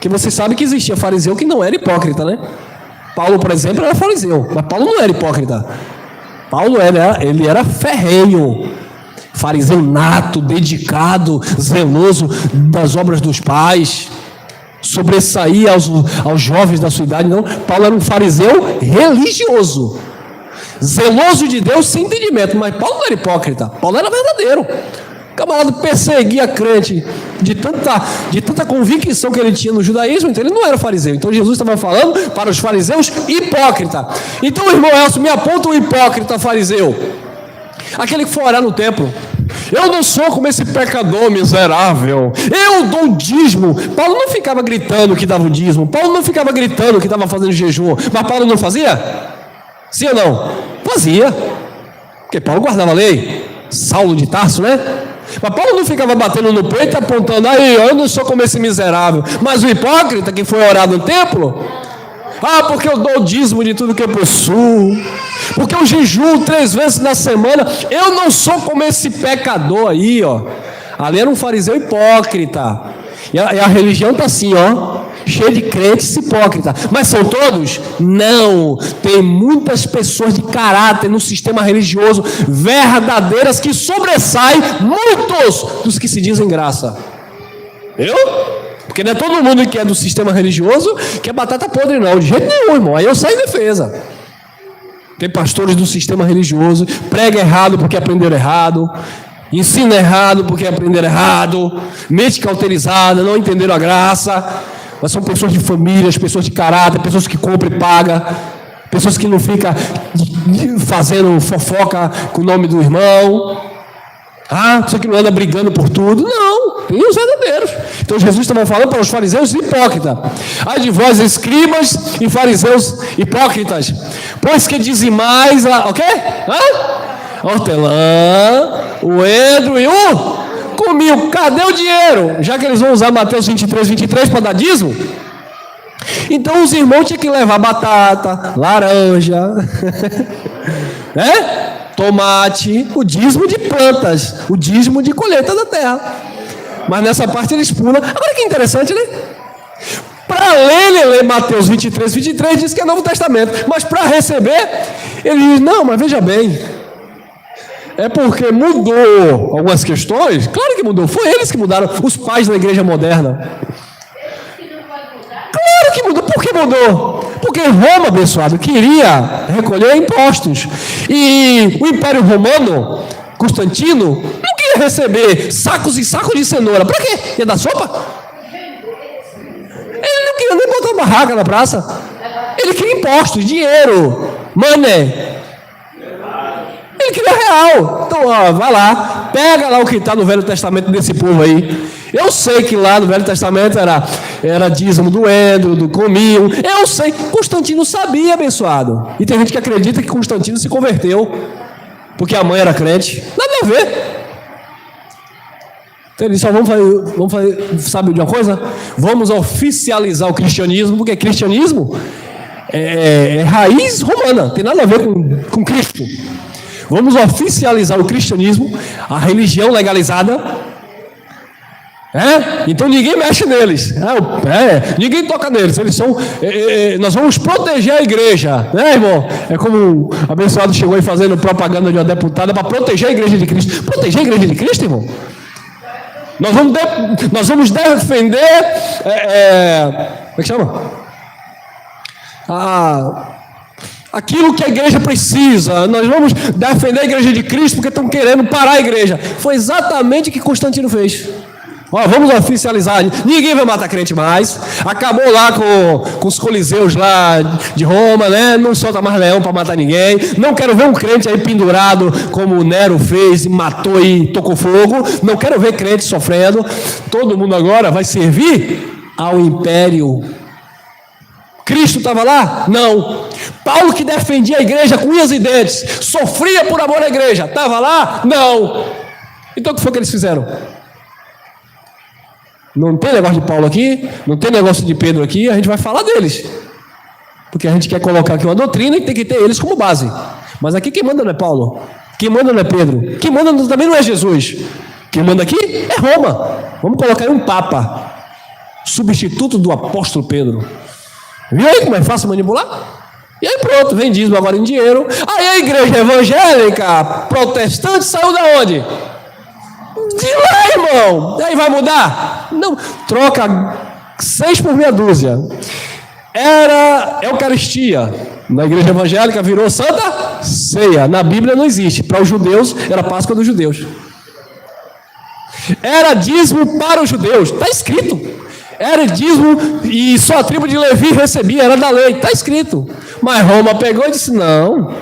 Que você sabe que existia fariseu que não era hipócrita, né? Paulo, por exemplo, era fariseu, mas Paulo não era hipócrita. Paulo ele era ferrenho, fariseu nato, dedicado, zeloso das obras dos pais, sobressaía aos jovens da sua idade. Não, Paulo era um fariseu religioso, zeloso de Deus sem entendimento, mas Paulo não era hipócrita, Paulo era verdadeiro. O camarada perseguia crente de tanta convicção que ele tinha no judaísmo, então ele não era fariseu. Então Jesus estava falando para os fariseus hipócrita. Então, irmão Elcio, me aponta um hipócrita fariseu, aquele que for orar no templo. Eu não sou como esse pecador miserável, eu dou dízimo. Paulo não ficava gritando que dava o dízimo, Paulo não ficava gritando que estava fazendo jejum, mas Paulo não fazia? Sim ou não? Fazia, porque Paulo guardava a lei. Saulo de Tarso, né? Mas Paulo não ficava batendo no peito, apontando, aí, eu não sou como esse miserável. Mas o hipócrita que foi orar no templo, porque eu dou o dízimo de tudo que eu possuo, porque eu jejuo 3 vezes na semana, eu não sou como esse pecador aí, ó. Ali era um fariseu hipócrita. E a religião está assim, ó, cheia de crentes hipócritas. Mas são todos? Não. Tem muitas pessoas de caráter no sistema religioso, verdadeiras, que sobressaem muitos dos que se dizem graça. Porque não é todo mundo que é do sistema religioso que é batata podre, não. De jeito nenhum, irmão. Aí eu saio em defesa. Tem pastores do sistema religioso, prega errado porque aprenderam errado, ensina errado porque aprenderam errado, mente cauterizada, não entenderam a graça. Mas são pessoas de famílias, pessoas de caráter, pessoas que compram e pagam, pessoas que não ficam fazendo fofoca com o nome do irmão. Pessoa que não anda brigando por tudo. Não, tem os verdadeiros. Então Jesus estava falando para os fariseus hipócritas. Ai de vós, escribas e fariseus hipócritas, pois que dizimais o quê? Hortelã, o endro e o comigo. Cadê o dinheiro? Já que eles vão usar Mateus 23 para dar dízimo, então os irmãos tinham que levar batata, laranja, né? Tomate, o dízimo de plantas, o dízimo de colheita da terra. Mas nessa parte eles pulam. Agora que interessante, né? Para ler Mateus 23 diz que é Novo Testamento, mas para receber, ele diz, não, mas veja bem, é porque mudou algumas questões. Claro que mudou, foi eles que mudaram, os pais da igreja moderna. Claro que mudou. Por que mudou? Porque Roma, abençoado, queria recolher impostos, e o Império Romano, Constantino, não queria receber sacos e sacos de cenoura. Para quê? Ia dar sopa? Ele não queria nem botar barraca na praça. Ele queria impostos, dinheiro, money. Ele queria real. Então, vai lá, pega lá o que está no Velho Testamento desse povo aí. Eu sei que lá no Velho Testamento era dízimo do endro, do cominho. Eu sei. Constantino sabia, abençoado. E tem gente que acredita que Constantino se converteu porque a mãe era crente. Nada a ver. Então ele disse, vamos fazer, sabe de uma coisa? Vamos oficializar o cristianismo, porque cristianismo é raiz romana, tem nada a ver com Cristo. Vamos oficializar o cristianismo, a religião legalizada. Então ninguém mexe neles. Ninguém toca neles. Eles são. Nós vamos proteger a igreja, né, irmão? É como o abençoado chegou aí fazendo propaganda de uma deputada para proteger a igreja de Cristo. Proteger a igreja de Cristo, irmão? Nós vamos defender. Como é que chama? Aquilo que a igreja precisa. Nós vamos defender a igreja de Cristo porque estão querendo parar a igreja. Foi exatamente o que Constantino fez. Vamos oficializar. Ninguém vai matar crente mais. Acabou lá com os coliseus lá de Roma, né? Não solta mais leão para matar ninguém. Não quero ver um crente aí pendurado como o Nero fez e matou e tocou fogo. Não quero ver crente sofrendo. Todo mundo agora vai servir ao império. Cristo estava lá? Não. Paulo, que defendia a igreja com unhas e dentes, sofria por amor à igreja, estava lá? Não. Então o que foi que eles fizeram? Não tem negócio de Paulo aqui, não tem negócio de Pedro aqui, a gente vai falar deles. Porque a gente quer colocar aqui uma doutrina e tem que ter eles como base. Mas aqui quem manda não é Paulo, quem manda não é Pedro, quem manda também não é Jesus. Quem manda aqui é Roma. Vamos colocar aí um Papa, substituto do apóstolo Pedro. Viu aí como é fácil manipular? E aí pronto, vem dízimo agora em dinheiro. Aí a igreja evangélica, protestante, saiu da onde? De lá, irmão. E aí vai mudar? Não, troca 6 por meia dúzia. Era Eucaristia. Na igreja evangélica virou Santa Ceia. Na Bíblia não existe. Para os judeus, era Páscoa dos judeus. Era dízimo para os judeus. Está escrito. Era dízimo e só a tribo de Levi recebia. Era da lei. Está escrito. Mas Roma pegou e disse, não.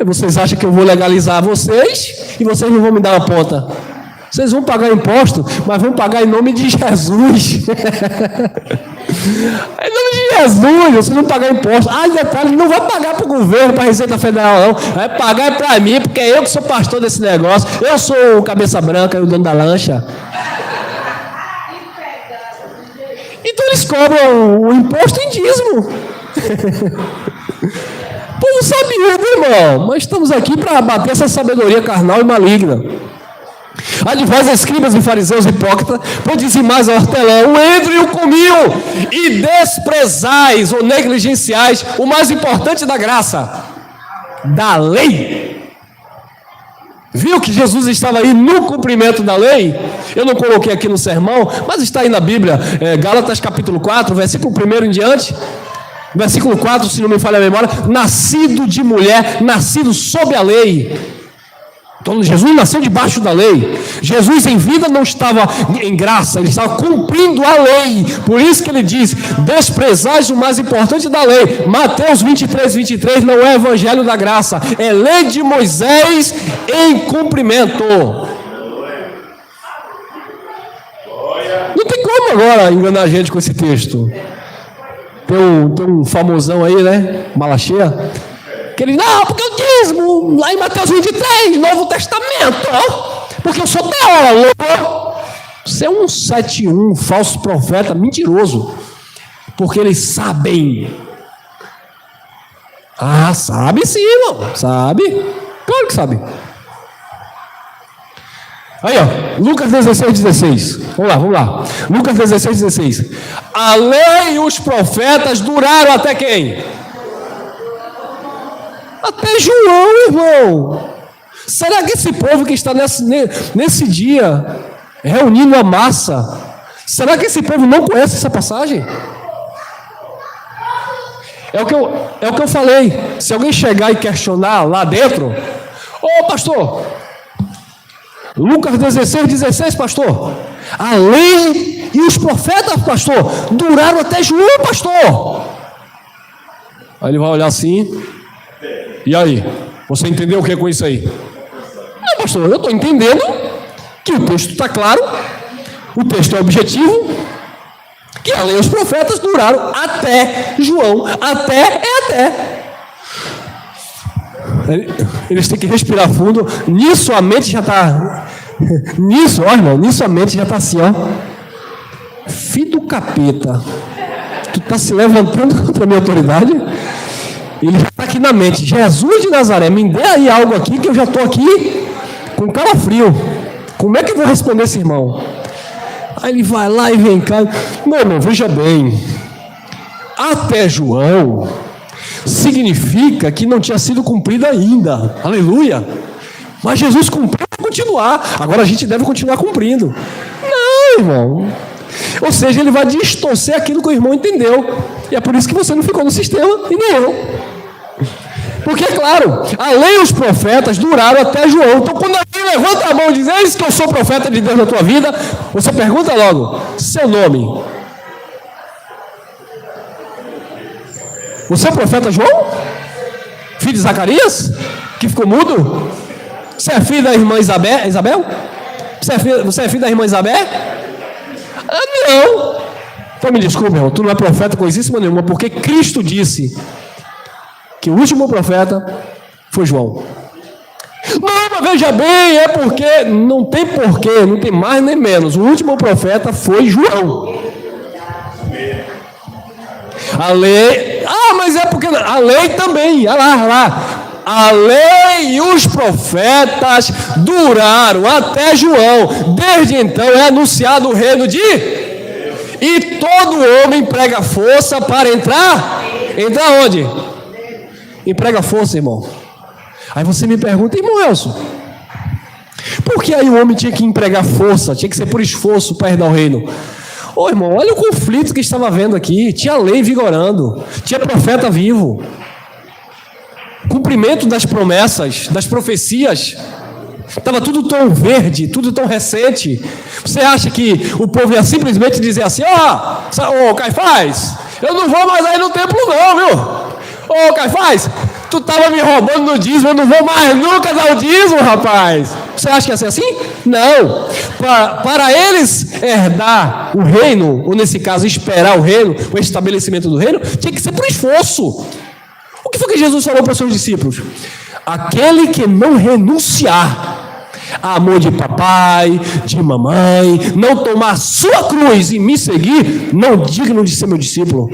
Vocês acham que eu vou legalizar vocês e vocês não vão me dar uma ponta? Vocês vão pagar imposto, mas vão pagar em nome de Jesus. Em nome de Jesus, vocês vão pagar imposto. Ah, detalhe, não vai pagar para o governo, para a Receita Federal, não. Vai pagar para mim, porque é eu que sou pastor desse negócio. Eu sou o cabeça branca, o dono da lancha. Então eles cobram o imposto em dízimo. Povo sabido, irmão. Mas estamos aqui para bater essa sabedoria carnal e maligna. Ai de vós, escribas e fariseus hipócritas, por dizimais a hortelã, o endro e o cominho, e desprezais ou negligenciais o mais importante da graça, da lei. Viu que Jesus estava aí no cumprimento da lei? Eu não coloquei aqui no sermão, mas está aí na Bíblia, Gálatas capítulo 4, versículo 1 em diante. Versículo 4, se não me falha a memória, nascido de mulher, nascido sob a lei. Então Jesus nasceu debaixo da lei. Jesus em vida não estava em graça, ele estava cumprindo a lei. Por isso que ele diz, desprezais o mais importante da lei. Mateus 23 não é evangelho da graça, é lei de Moisés em cumprimento. Não tem como agora enganar a gente com esse texto. Tem um famosão aí, né? Malacheia. Que ele diz, não, porque eu dízimo, lá em Mateus 23, Novo Testamento, porque eu sou teólogo. Você é um 71, falso profeta, mentiroso, porque eles sabem. Ah, sabe sim, irmão, sabe, claro que sabe. Aí, ó, Lucas 16. Vamos lá. Lucas 16. A lei e os profetas duraram até quem? Até João, irmão. Será que esse povo que está nesse dia reunindo a massa, será que esse povo não conhece essa passagem? É o que eu falei. Se alguém chegar e questionar lá dentro, ô pastor, Lucas 16, pastor, a lei e os profetas, pastor, duraram até João, pastor. Aí ele vai olhar assim. E aí, você entendeu o que é com isso aí? Não, pastor, eu estou entendendo que o texto está claro, o texto é objetivo, que a lei e os profetas duraram até João, até. Eles têm que respirar fundo, nisso a mente já está, nisso a mente já está assim, ó, filho do capeta, tu está se levantando contra a minha autoridade? Ele já está aqui na mente, Jesus de Nazaré, me dê aí algo aqui que eu já estou aqui com calafrio. Como é que eu vou responder esse irmão? Aí ele vai lá e vem cá. Meu irmão, veja bem, até João significa que não tinha sido cumprido ainda, aleluia, mas Jesus cumpriu para continuar, agora a gente deve continuar cumprindo. Não, irmão, ou seja, ele vai distorcer aquilo que o irmão entendeu, e é por isso que você não ficou no sistema e nem eu. Porque, é claro, a lei e os profetas duraram até João. Então, quando alguém levanta a mão e diz, eis que eu sou profeta de Deus na tua vida, você pergunta logo, seu nome. Você é o profeta João? Filho de Zacarias? Que ficou mudo? Você é filho da irmã Isabel? Você é filho da irmã Isabel? Ah, não. Então me desculpe, irmão, tu não é profeta coisíssima nenhuma, porque Cristo disse que o último profeta foi João. Não, mas veja bem, é porque, não tem porquê, não tem mais nem menos, o último profeta foi João. A Ah, mas é porque a lei também, olha lá, olha lá. A lei e os profetas duraram até João. Desde então é anunciado o reino de... E todo homem emprega força para entrar. Entrar onde? Emprega força, irmão. Aí você me pergunta, irmão Elson, por que aí o homem tinha que empregar força? Tinha que ser por esforço para herdar o reino? Ô irmão, olha o conflito que estava havendo aqui. Tinha lei vigorando, tinha profeta vivo, cumprimento das promessas, das profecias. Estava tudo tão verde, tudo tão recente. Você acha que o povo ia simplesmente dizer assim: ô Caifás, eu não vou mais aí no templo não, viu? Ô Caifás, tu estava me roubando no dízimo, eu não vou mais nunca dar o dízimo, rapaz. Você acha que ia ser assim? Não. Para eles herdar o reino, ou nesse caso esperar o reino, o estabelecimento do reino, tinha que ser por esforço. O que foi que Jesus falou para os seus discípulos? Aquele que não renunciar a amor de papai, de mamãe, não tomar sua cruz e me seguir, não digno de ser meu discípulo.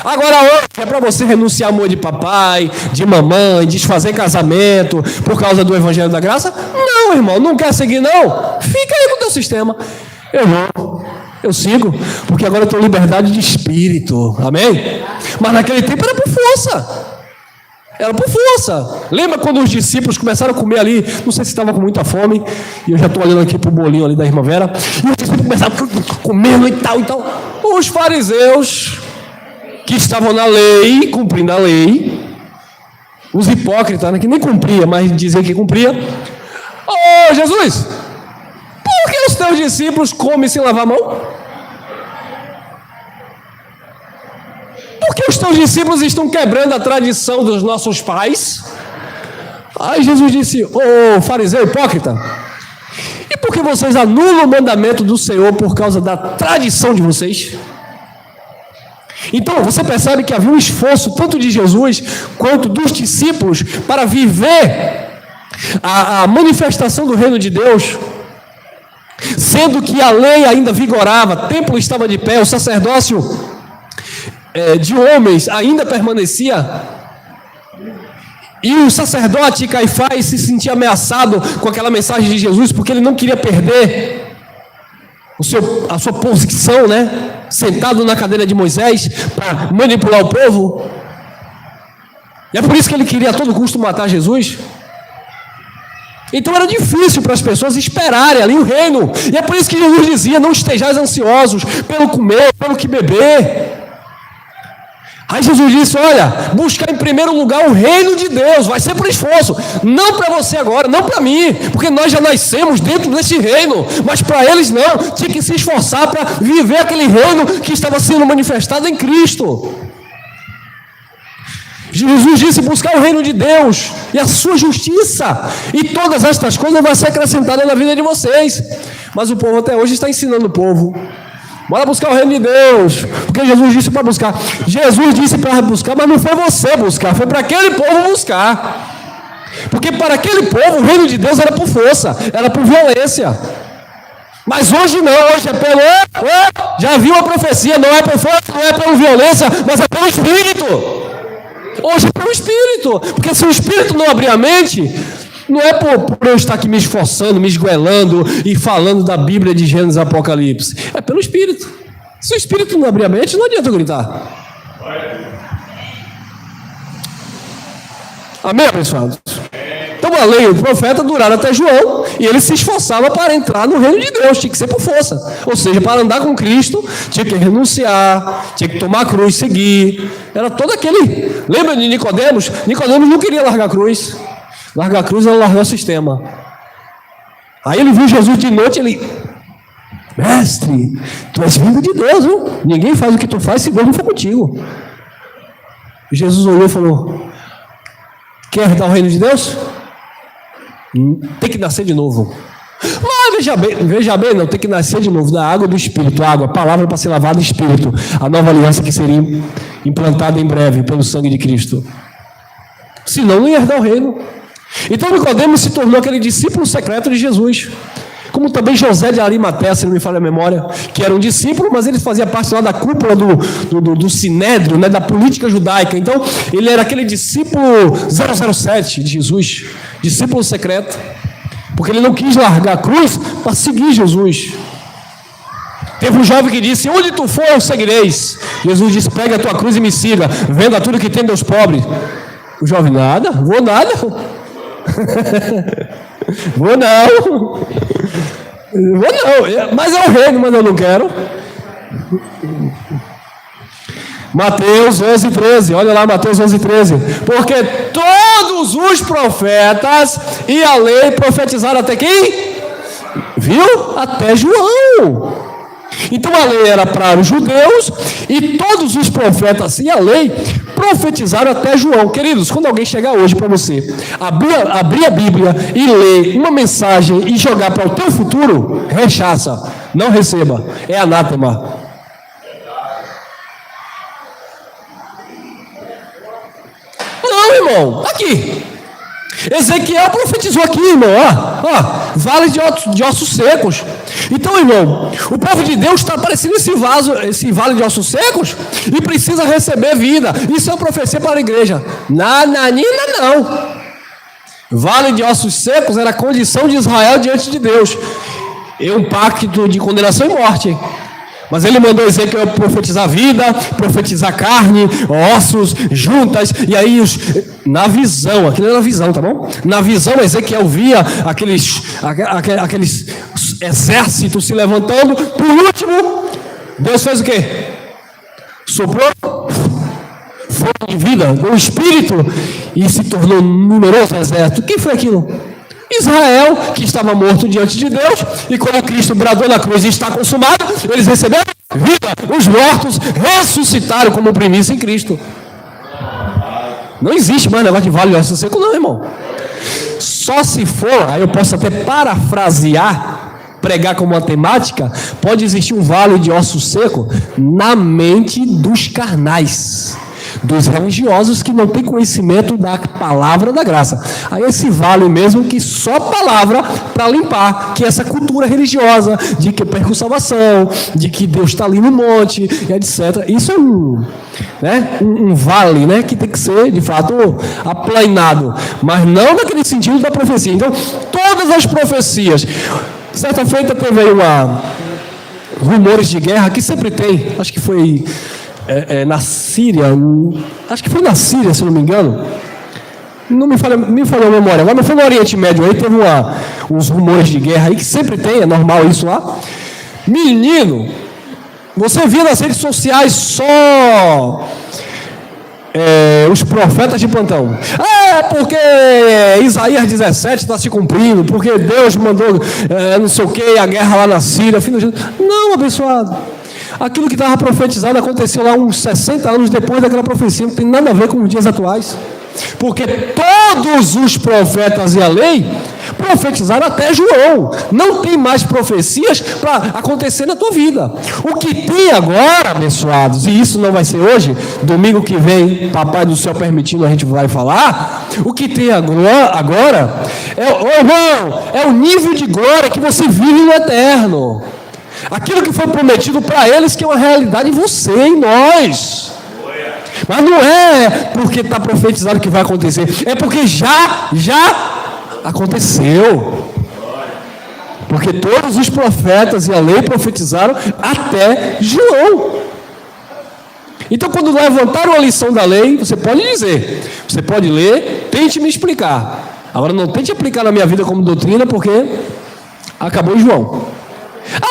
Agora hoje é para você renunciar ao amor de papai, de mamãe, desfazer casamento por causa do evangelho da graça? Não, irmão, não quer seguir não? Fica aí com o teu sistema. Eu sigo, porque agora eu tenho liberdade de espírito, amém? Mas naquele tempo era por força. Era por força. Lembra quando os discípulos começaram a comer ali? Não sei se estava com muita fome. E eu já estou olhando aqui para o bolinho ali da irmã Vera. E os discípulos começaram comendo e tal, e tal. Os fariseus, que estavam na lei, cumprindo a lei, os hipócritas, né, que nem cumpria, mas diziam que cumpria. Ô Jesus, por que os teus discípulos comem sem lavar a mão? Por que os teus discípulos estão quebrando a tradição dos nossos pais? Aí Jesus disse: ô fariseu hipócrita, e por que vocês anulam o mandamento do Senhor por causa da tradição de vocês? Então você percebe que havia um esforço tanto de Jesus quanto dos discípulos para viver a manifestação do reino de Deus, sendo que a lei ainda vigorava, o templo estava de pé, o sacerdócio de homens ainda permanecia, e o sacerdote Caifás se sentia ameaçado com aquela mensagem de Jesus, porque ele não queria perder a sua posição, né? Sentado na cadeira de Moisés para manipular o povo. E é por isso que ele queria a todo custo matar Jesus. Então era difícil para as pessoas esperarem ali o reino, e é por isso que Jesus dizia: não estejais ansiosos pelo comer, pelo que beber. Aí Jesus disse: olha, buscar em primeiro lugar o reino de Deus, vai ser por esforço, não para você agora, não para mim, porque nós já nascemos dentro desse reino, mas para eles não, tinha que se esforçar para viver aquele reino que estava sendo manifestado em Cristo. Jesus disse: buscar o reino de Deus e a sua justiça, e todas estas coisas vão ser acrescentadas na vida de vocês. Mas o povo até hoje está ensinando o povo: bora buscar o reino de Deus, porque Jesus disse para buscar. Jesus disse para buscar, mas não foi você buscar, foi para aquele povo buscar. Porque para aquele povo o reino de Deus era por força, era por violência. Mas hoje não, hoje é pelo... já viu a profecia, não é por força, não é pela violência, mas é pelo Espírito. Hoje é pelo Espírito, porque se o Espírito não abrir a mente, não é por eu estar aqui me esforçando, me esgoelando e falando da Bíblia de Gênesis e Apocalipse. É pelo Espírito. Se o Espírito não abrir a mente, não adianta eu gritar. Amém, abençoados? Então a lei e o profeta duraram até João, e ele se esforçava para entrar no reino de Deus, tinha que ser por força. Ou seja, para andar com Cristo, tinha que renunciar, tinha que tomar a cruz, seguir. Era todo aquele... Lembra de Nicodemos? Nicodemos não queria largar a cruz. Largar a cruz, ela largou o sistema. Aí ele viu Jesus de noite, ele: mestre, tu és vindo de Deus, viu? Ninguém faz o que tu faz se Deus não for contigo. E Jesus olhou e falou: quer herdar o reino de Deus? Tem que nascer de novo. Mas veja bem, não, tem que nascer de novo da água do Espírito. Água, palavra para ser lavada em Espírito. A nova aliança que seria implantada em breve pelo sangue de Cristo. Senão não ia herdar o reino. Então Nicodemos se tornou aquele discípulo secreto de Jesus. Como também José de Arimateia, se não me falha a memória, que era um discípulo, mas ele fazia parte lá da cúpula do Sinédrio, né, da política judaica. Então, ele era aquele discípulo 007 de Jesus, discípulo secreto, porque ele não quis largar a cruz para seguir Jesus. Teve um jovem que disse: onde tu for, eu seguireis. Jesus disse: pega a tua cruz e me siga, venda tudo que tem dos pobres. O jovem: nada, vou nada. Vou não, mas é o reino, mas eu não quero. Mateus 11:13, olha lá, Mateus 11:13. Porque todos os profetas e a lei profetizaram até quem? Viu? Até João. Então a lei era para os judeus e todos os profetas e a lei profetizaram até João. Queridos, quando alguém chegar hoje para você, abrir a Bíblia e ler uma mensagem e jogar para o teu futuro, rechaça, não receba, é anátema. Não, irmão, aqui. Ezequiel profetizou aqui, irmão, ó, vale de ossos secos. Então, irmão, o povo de Deus está parecendo esse vale de ossos secos e precisa receber vida. Isso é uma profecia para a igreja. Nananina não. Vale de ossos secos era a condição de Israel diante de Deus. É um pacto de condenação e morte. Mas ele mandou Ezequiel profetizar vida, profetizar carne, ossos, juntas, e aí na visão, aquilo era visão, tá bom? Na visão Ezequiel via aqueles exércitos se levantando. Por último, Deus fez o quê? Soprou fogo de vida, o espírito, e se tornou um numeroso exército. Quem foi aquilo? Israel, que estava morto diante de Deus, e quando Cristo bradou na cruz e está consumado, eles receberam vida. Os mortos ressuscitaram como primícia em Cristo. Não existe mais negócio de vale de osso seco, não, irmão. Só se for, aí eu posso até parafrasear, pregar como matemática, pode existir um vale de osso seco na mente dos carnais, dos religiosos que não têm conhecimento da palavra da graça. Aí esse vale mesmo que só palavra para limpar, que é essa cultura religiosa de que eu perco salvação, de que Deus está ali no monte, e etc. Isso é um vale, né, que tem que ser de fato aplanado, mas não naquele sentido da profecia. Então, todas as profecias. Certa feita teve aí rumores de guerra, que sempre tem, acho que foi na Síria, acho que foi na Síria, se não me engano, não me falou a memória, mas não foi no Oriente Médio, aí teve uns rumores de guerra aí, que sempre tem, é normal isso lá. Menino, você via nas redes sociais só os profetas de plantão. Porque Isaías 17 está se cumprindo, porque Deus mandou não sei o que, a guerra lá na Síria, não, abençoado. Aquilo que estava profetizado aconteceu lá uns 60 anos depois daquela profecia, não tem nada a ver com os dias atuais. Porque todos os profetas e a lei profetizaram até João. Não tem mais profecias para acontecer na tua vida. O que tem agora, abençoados, e isso não vai ser hoje, domingo que vem, papai do céu permitindo, a gente vai falar. O que tem agora é o nível de glória que você vive no eterno. Aquilo que foi prometido para eles, que é uma realidade em você, em nós. Mas não é porque está profetizado que vai acontecer, é porque já aconteceu. Porque todos os profetas e a lei profetizaram até João. Então, quando levantaram a lição da lei, você pode dizer, você pode ler, tente me explicar. Agora, não tente aplicar na minha vida como doutrina, porque acabou em João.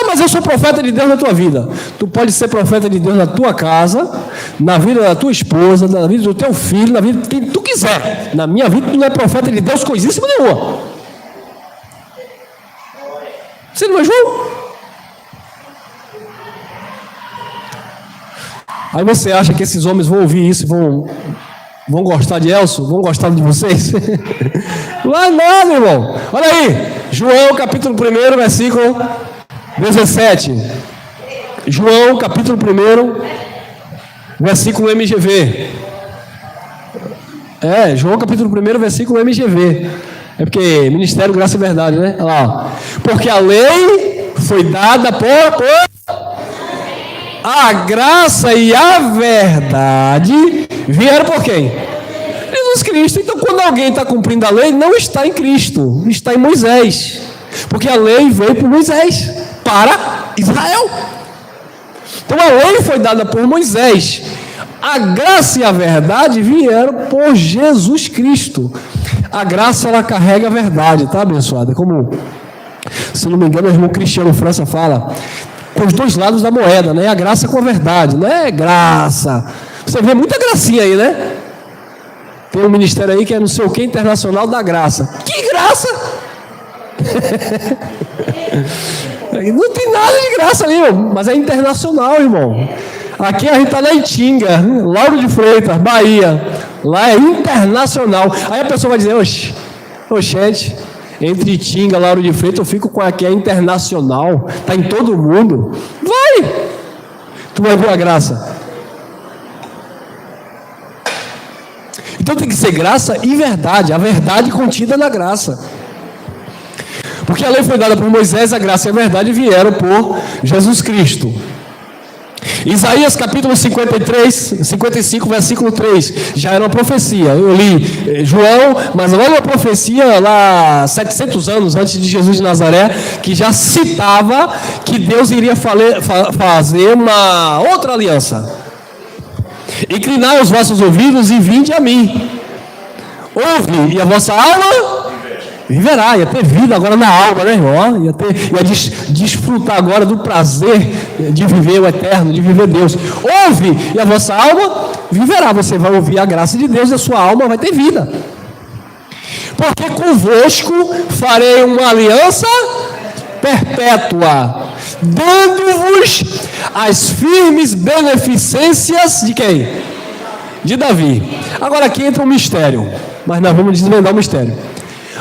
Mas eu sou profeta de Deus na tua vida. Tu pode ser profeta de Deus na tua casa, na vida da tua esposa, na vida do teu filho, na vida de quem tu quiser. Na minha vida tu não é profeta de Deus coisíssima nenhuma. Você não é João? Aí você acha que esses homens vão ouvir isso e vão gostar de Elcio? Vão gostar de vocês? Não é nada, irmão. Olha aí, João capítulo 1, versículo 17. João, capítulo 1, versículo MGV. João, capítulo 1, versículo MGV. É porque Ministério, Graça e Verdade, né? Olha lá. Porque a lei foi dada por a graça e a verdade vieram por quem? Jesus Cristo. Então, quando alguém está cumprindo a lei, não está em Cristo, está em Moisés. Porque a lei veio por Moisés para Israel. Então, a lei foi dada por Moisés. A graça e a verdade vieram por Jesus Cristo. A graça, ela carrega a verdade, tá, abençoada? Como, se não me engano, o irmão Cristiano França fala, com os dois lados da moeda, né? A graça com a verdade, não é graça. Você vê muita gracinha aí, né? Tem um ministério aí que é não sei o que, internacional da graça. Que graça! Não tem nada de graça ali, irmão, mas é internacional, irmão. Aqui a gente está na Itinga, Lauro de Freitas, Bahia. Lá é internacional. Aí a pessoa vai dizer, oxente, entre Itinga, Lauro de Freitas, eu fico com aqui, é internacional, está em todo mundo. Vai! Tu vai ver a graça. Então tem que ser graça e verdade, a verdade contida na graça. Porque a lei foi dada por Moisés, a graça e a verdade vieram por Jesus Cristo. Isaías capítulo 55, versículo 3, já era uma profecia. Eu li João, mas agora uma profecia lá 700 anos antes de Jesus de Nazaré, que já citava que Deus iria fazer uma outra aliança. Inclinai os vossos ouvidos e vinde a mim. Ouve, e a vossa alma viverá, ia ter vida agora na alma, né, irmão? Ia desfrutar agora do prazer de viver o eterno, de viver Deus. Ouve, e a vossa alma viverá. Você vai ouvir a graça de Deus e a sua alma vai ter vida. Porque convosco farei uma aliança perpétua, dando-vos as firmes beneficências de quem? De Davi. Agora aqui entra um mistério, mas nós vamos desvendar o mistério.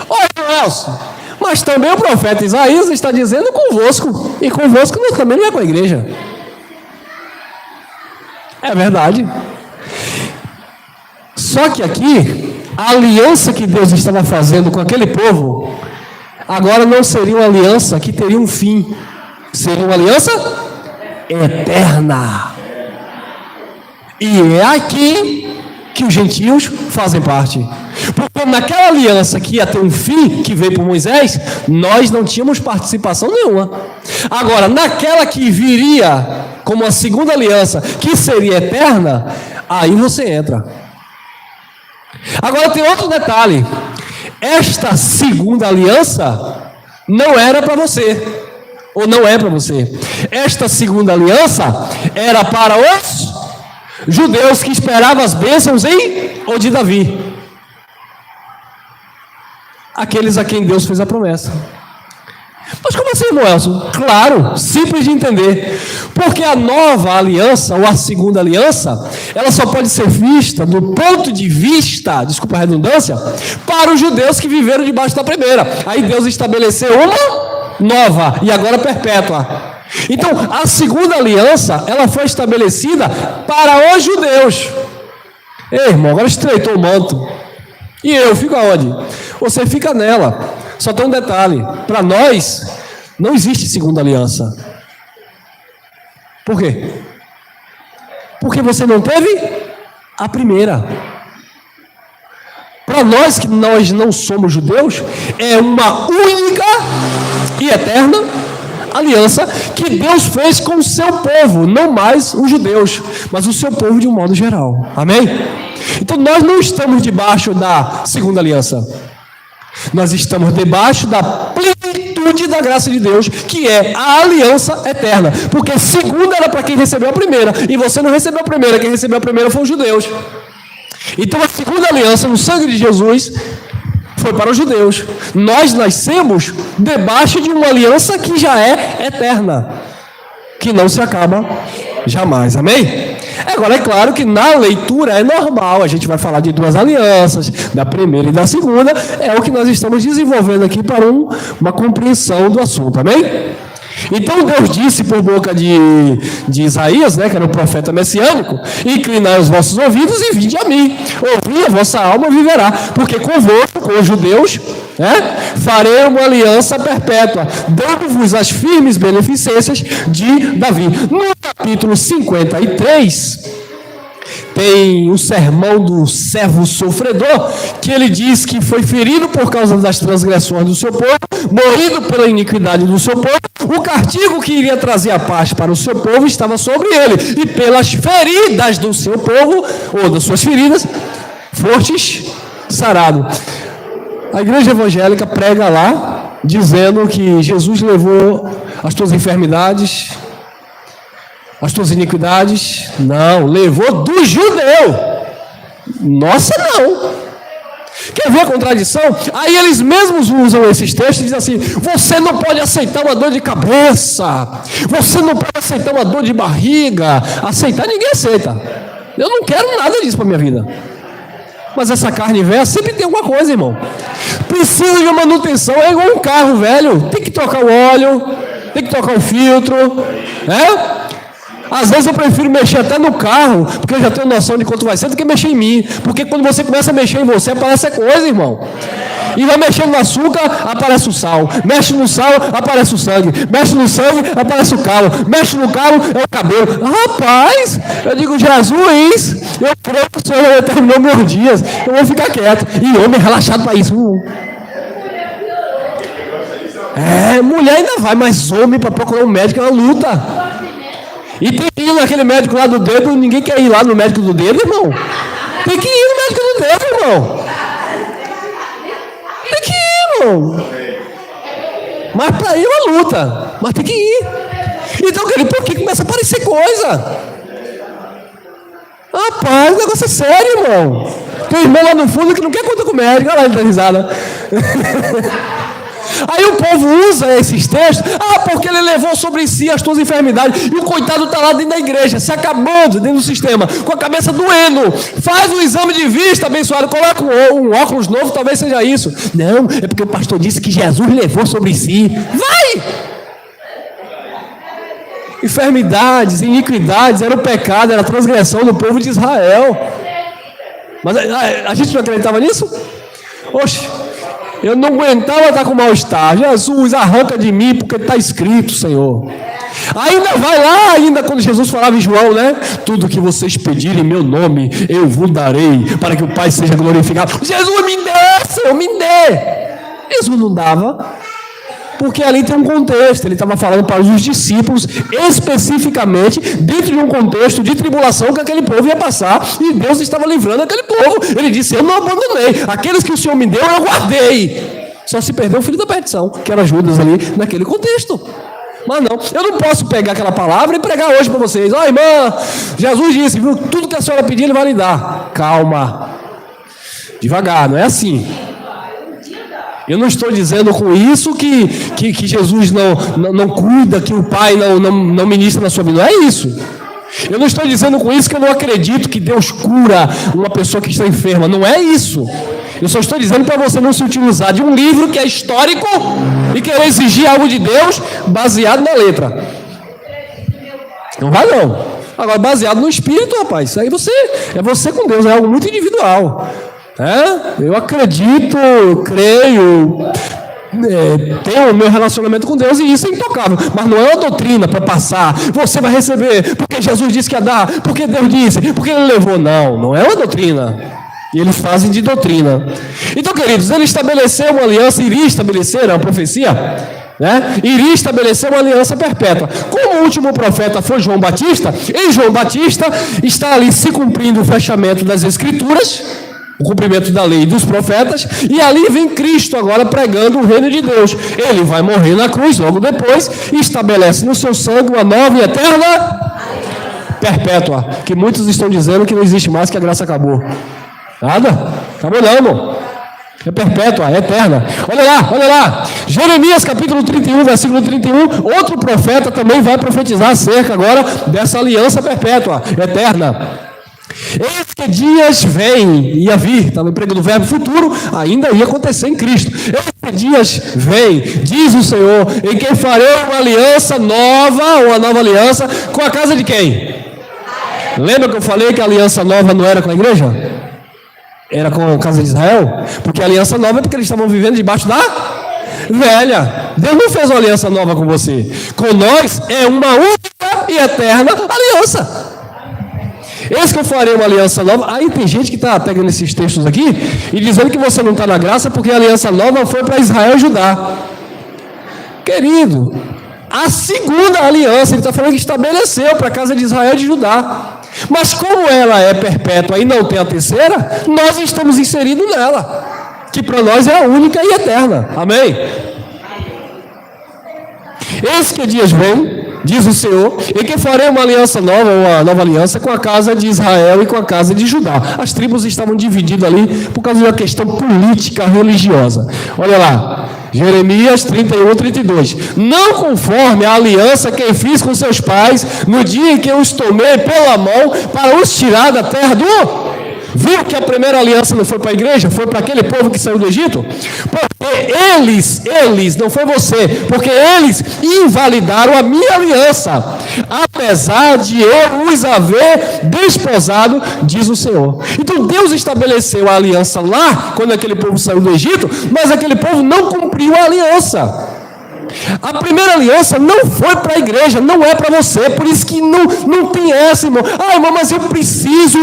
Olha, Nelson, mas também o profeta Isaías está dizendo convosco, e convosco também não é com a igreja. É verdade. Só que aqui, a aliança que Deus estava fazendo com aquele povo, agora não seria uma aliança que teria um fim, seria uma aliança eterna. E é aqui que os gentios fazem parte. Porque naquela aliança que ia ter um fim, que veio por Moisés, nós não tínhamos participação nenhuma. Agora, naquela que viria como a segunda aliança, que seria eterna, aí você entra. Agora tem outro detalhe. Esta segunda aliança não era para você, ou não é para você. Esta segunda aliança era para os judeus que esperavam as bênçãos ou de Davi. Aqueles a quem Deus fez a promessa. Mas como assim, irmão Elson? Claro, simples de entender. Porque a nova aliança, ou a segunda aliança, ela só pode ser vista do ponto de vista, desculpa a redundância, para os judeus que viveram debaixo da primeira. Aí Deus estabeleceu uma nova, e agora perpétua. Então, a segunda aliança, ela foi estabelecida para os judeus. Ei, irmão, agora estreitou o manto. E eu fico aonde? Você fica nela. Só tem um detalhe. Para nós, não existe segunda aliança. Por quê? Porque você não teve a primeira. Para nós, que nós não somos judeus, é uma única e eterna aliança que Deus fez com o seu povo, não mais os judeus, mas o seu povo de um modo geral. Amém? Então nós não estamos debaixo da segunda aliança. Nós estamos debaixo da plenitude da graça de Deus, que é a aliança eterna. Porque segunda era para quem recebeu a primeira, e você não recebeu a primeira, quem recebeu a primeira foi os judeus. Então a segunda aliança no sangue de Jesus foi para os judeus. Nós nascemos debaixo de uma aliança que já é eterna, que não se acaba jamais. Amém? Agora é claro que na leitura é normal, a gente vai falar de duas alianças, da primeira e da segunda, é o que nós estamos desenvolvendo aqui para uma compreensão do assunto. Amém? Então Deus disse por boca de Isaías, né, que era o profeta messiânico: inclinai os vossos ouvidos e vinde a mim, ouvi, a vossa alma viverá, porque convosco, com os judeus, né, farei uma aliança perpétua, dando-vos as firmes beneficências de Davi. No capítulo 53, tem o sermão do servo sofredor, que ele diz que foi ferido por causa das transgressões do seu povo, morrido pela iniquidade do seu povo. O castigo que iria trazer a paz para o seu povo estava sobre ele, e pelas feridas do seu povo, ou das suas feridas, fostes sarado. A igreja evangélica prega lá, dizendo que Jesus levou as tuas enfermidades, as tuas iniquidades. Não, levou do judeu. Nossa, não. Quer ver a contradição? Aí eles mesmos usam esses textos e dizem assim: você não pode aceitar uma dor de cabeça, você não pode aceitar uma dor de barriga. Aceitar, ninguém aceita. Eu não quero nada disso para minha vida. Mas essa carne velha sempre tem alguma coisa, irmão. Precisa de uma manutenção. É igual um carro velho, tem que trocar o óleo, tem que trocar o filtro, né? Às vezes eu prefiro mexer até no carro, porque eu já tenho noção de quanto vai ser, do que mexer em mim. Porque quando você começa a mexer em você, aparece a coisa, irmão. E vai mexendo no açúcar, aparece o sal. Mexe no sal, aparece o sangue. Mexe no sangue, aparece o calo. Mexe no calo, é o cabelo. Rapaz, eu digo: Jesus, eu creio que o Senhor já terminou meus dias. Eu vou ficar quieto. E homem relaxado para isso. Mulher ainda vai, mas homem para procurar um médico, ela luta. E tem que ir naquele médico lá do dedo. Ninguém quer ir lá no médico do dedo, irmão. Tem que ir no médico do dedo, irmão. Tem que ir, irmão. Mas para ir é uma luta. Mas tem que ir. Então, por que começa a aparecer coisa? Rapaz, o negócio é sério, irmão. Tem um irmão lá no fundo que não quer contar com o médico. Olha lá, ele tá risada. Aí o povo usa esses textos: porque ele levou sobre si as tuas enfermidades. E o coitado está lá dentro da igreja, se acabando dentro do sistema, com a cabeça doendo. Faz um exame de vista, abençoado, coloca um óculos novo, talvez seja isso. Não, é porque o pastor disse que Jesus levou sobre si. Vai! Enfermidades, iniquidades, era o pecado, era a transgressão do povo de Israel. Mas a gente não acreditava nisso? Oxe, eu não aguentava estar com mal-estar. Jesus, arranca de mim, porque está escrito, Senhor. Ainda vai lá, ainda quando Jesus falava em João, né? Tudo que vocês pedirem em meu nome, eu vos darei, para que o Pai seja glorificado. Jesus, me dê, Senhor, me dê. Jesus não dava, porque ali tem um contexto. Ele estava falando para os discípulos, especificamente, dentro de um contexto de tribulação que aquele povo ia passar, e Deus estava livrando aquele povo. Ele disse: eu não abandonei, aqueles que o Senhor me deu, eu guardei. Só se perdeu o filho da perdição, que era Judas ali, naquele contexto. Mas não, eu não posso pegar aquela palavra e pregar hoje para vocês: irmã, Jesus disse, viu, tudo que a senhora pedir, ele vai lhe dar. Calma, devagar, não é assim. Eu não estou dizendo com isso que Jesus não cuida, que o Pai não ministra na sua vida. Não é isso. Eu não estou dizendo com isso que eu não acredito que Deus cura uma pessoa que está enferma. Não é isso. Eu só estou dizendo para você não se utilizar de um livro que é histórico e querer exigir algo de Deus baseado na letra. Não vai não. Agora, baseado no Espírito, rapaz, isso aí é você com Deus, é algo muito individual. Eu acredito, creio, tenho o meu relacionamento com Deus, e isso é intocável. Mas não é uma doutrina para passar. Você vai receber porque Jesus disse que ia dar, porque Deus disse, porque Ele levou. Não é uma doutrina. E eles fazem de doutrina. Então, queridos, Ele estabeleceu uma aliança, iria estabelecer, é uma profecia, né? Iria estabelecer uma aliança perpétua. Como o último profeta foi João Batista, e João Batista está ali se cumprindo o fechamento das Escrituras, o cumprimento da lei e dos profetas, e ali vem Cristo agora pregando o reino de Deus. Ele vai morrer na cruz logo depois e estabelece no seu sangue uma nova e eterna perpétua, que muitos estão dizendo que não existe mais, que a graça acabou. Nada, acabou não, irmão. É perpétua, é eterna. Olha lá, Jeremias capítulo 31, versículo 31, outro profeta também vai profetizar acerca agora dessa aliança perpétua, eterna. Eis que dias vêm, ia vir, está no emprego do verbo futuro, ainda ia acontecer em Cristo. Eis que dias vêm, diz o Senhor, em que farei uma aliança nova, uma nova aliança, com a casa de quem? Lembra que eu falei que a aliança nova não era com a igreja? Era com a casa de Israel? Porque a aliança nova é porque eles estavam vivendo debaixo da velha. Deus não fez uma aliança nova com você. Com nós é uma única e eterna aliança. Eis que eu farei uma aliança nova. Aí tem gente que está pegando esses textos aqui e dizendo que você não está na graça porque a aliança nova foi para Israel e Judá. Querido, a segunda aliança, ele está falando que estabeleceu para a casa de Israel e de Judá. Mas como ela é perpétua e não tem a terceira, nós estamos inseridos nela, que para nós é a única e eterna. Amém? Eis que dias vêm, diz o Senhor, em que farei uma aliança nova, uma nova aliança com a casa de Israel e com a casa de Judá. As tribos estavam divididas ali por causa de uma questão política religiosa. Olha lá, Jeremias 31, 32. Não conforme a aliança que eu fiz com seus pais no dia em que eu os tomei pela mão para os tirar da terra do... Viu que a primeira aliança não foi para a igreja? Foi para aquele povo que saiu do Egito? Porque eles, não foi você, porque eles invalidaram a minha aliança, apesar de eu os haver desposado, diz o Senhor. Então Deus estabeleceu a aliança lá, quando aquele povo saiu do Egito, mas aquele povo não cumpriu a aliança. A primeira aliança não foi para a igreja, não é para você, por isso que não tem essa, irmão. Ah, irmão, mas eu preciso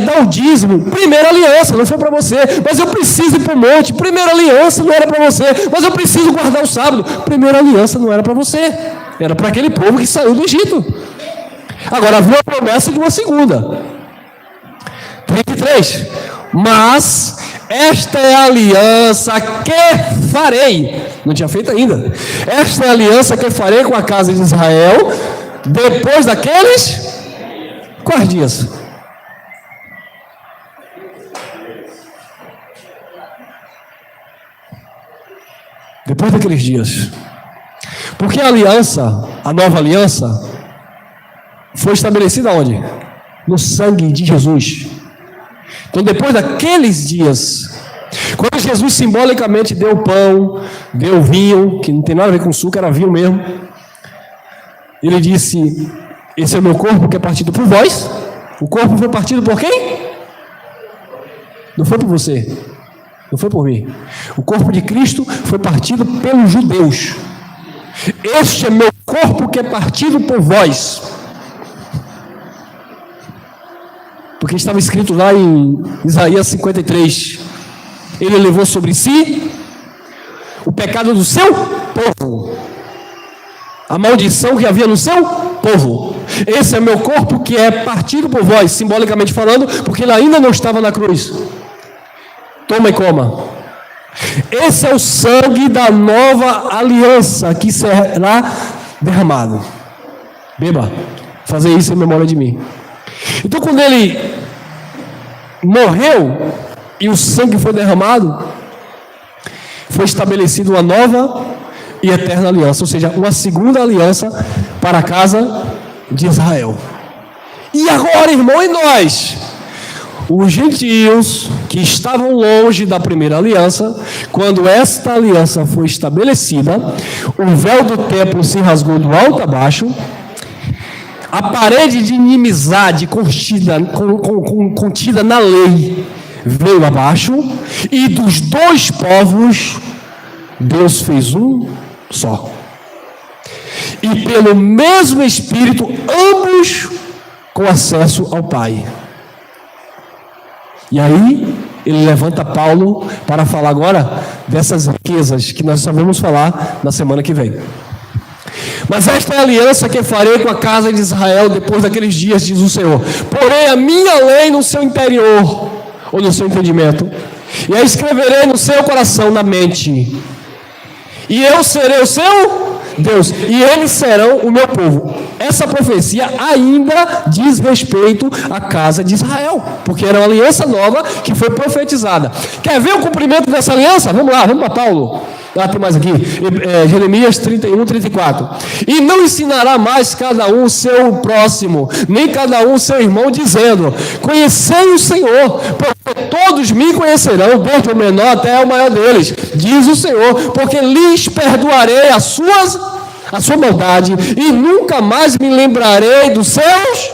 dar o dízimo. Primeira aliança, não foi para você, mas eu preciso ir para o monte. Primeira aliança não era para você, mas eu preciso guardar o sábado. Primeira aliança não era para você, era para aquele povo que saiu do Egito. Agora havia a promessa de uma segunda. 33. Mas esta é a aliança que farei. Não tinha feito ainda. Esta é a aliança que farei com a casa de Israel depois daqueles quais dias? Depois daqueles dias. Porque a aliança, a nova aliança, foi estabelecida onde? No sangue de Jesus. Então, depois daqueles dias, quando Jesus simbolicamente deu pão, deu vinho, que não tem nada a ver com suco, era vinho mesmo, ele disse: esse é o meu corpo que é partido por vós. O corpo foi partido por quem? Não foi por você, não foi por mim. O corpo de Cristo foi partido pelos judeus. Este é meu corpo que é partido por vós. Porque estava escrito lá em Isaías 53, ele levou sobre si o pecado do seu povo, a maldição que havia no seu povo. Esse é meu corpo que é partido por vós, simbolicamente falando, porque ele ainda não estava na cruz. Toma e coma. Esse é o sangue da nova aliança que será derramado. Beba, fazer isso em memória de mim. Então, quando ele morreu e o sangue foi derramado, foi estabelecida uma nova e eterna aliança, ou seja, uma segunda aliança para a casa de Israel. E agora, irmão, e nós? Os gentios que estavam longe da primeira aliança, quando esta aliança foi estabelecida, o véu do templo se rasgou do alto a baixo, a parede de inimizade contida na lei veio abaixo, e dos dois povos Deus fez um só. E pelo mesmo Espírito, ambos com acesso ao Pai. E aí ele levanta Paulo para falar agora dessas riquezas que nós só vamos falar na semana que vem. Mas esta é a aliança que farei com a casa de Israel depois daqueles dias, diz o Senhor. Porém a minha lei no seu interior, ou no seu entendimento, e a escreverei no seu coração, na mente. E eu serei o seu Deus, e eles serão o meu povo. Essa profecia ainda diz respeito à casa de Israel, porque era uma aliança nova que foi profetizada. Quer ver o cumprimento dessa aliança? Vamos lá, vamos para Paulo. Tem mais aqui, Jeremias 31, 34. E não ensinará mais cada um o seu próximo, nem cada um o seu irmão, dizendo: conhecei o Senhor, porque todos me conhecerão, desde o menor até o maior deles, diz o Senhor, porque lhes perdoarei a sua maldade, e nunca mais me lembrarei dos seus.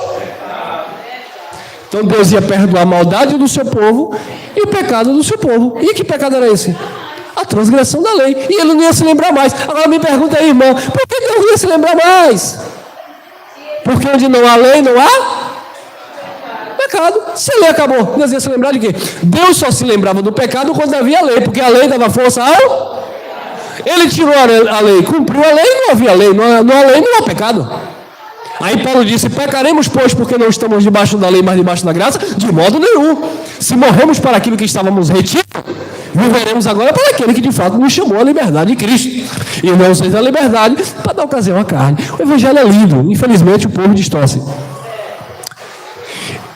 Então Deus ia perdoar a maldade do seu povo e o pecado do seu povo. E que pecado era esse? A transgressão da lei. E ele não ia se lembrar mais. Agora me pergunta aí, irmão, por que Deus não ia se lembrar mais? Porque onde não há lei, não há pecado. Se a lei acabou, Deus ia se lembrar de quê? Deus só se lembrava do pecado quando havia lei, porque a lei dava força ao... Ele tirou a lei, cumpriu a lei, não havia lei. Não há lei, não há pecado. Aí Paulo disse: pecaremos, pois, porque não estamos debaixo da lei, mas debaixo da graça? De modo nenhum. Se morremos para aquilo que estávamos retidos, viveremos agora para aquele que de fato nos chamou à liberdade de Cristo. E não seja a liberdade para dar ocasião à carne. O evangelho é lindo, infelizmente o povo distorce.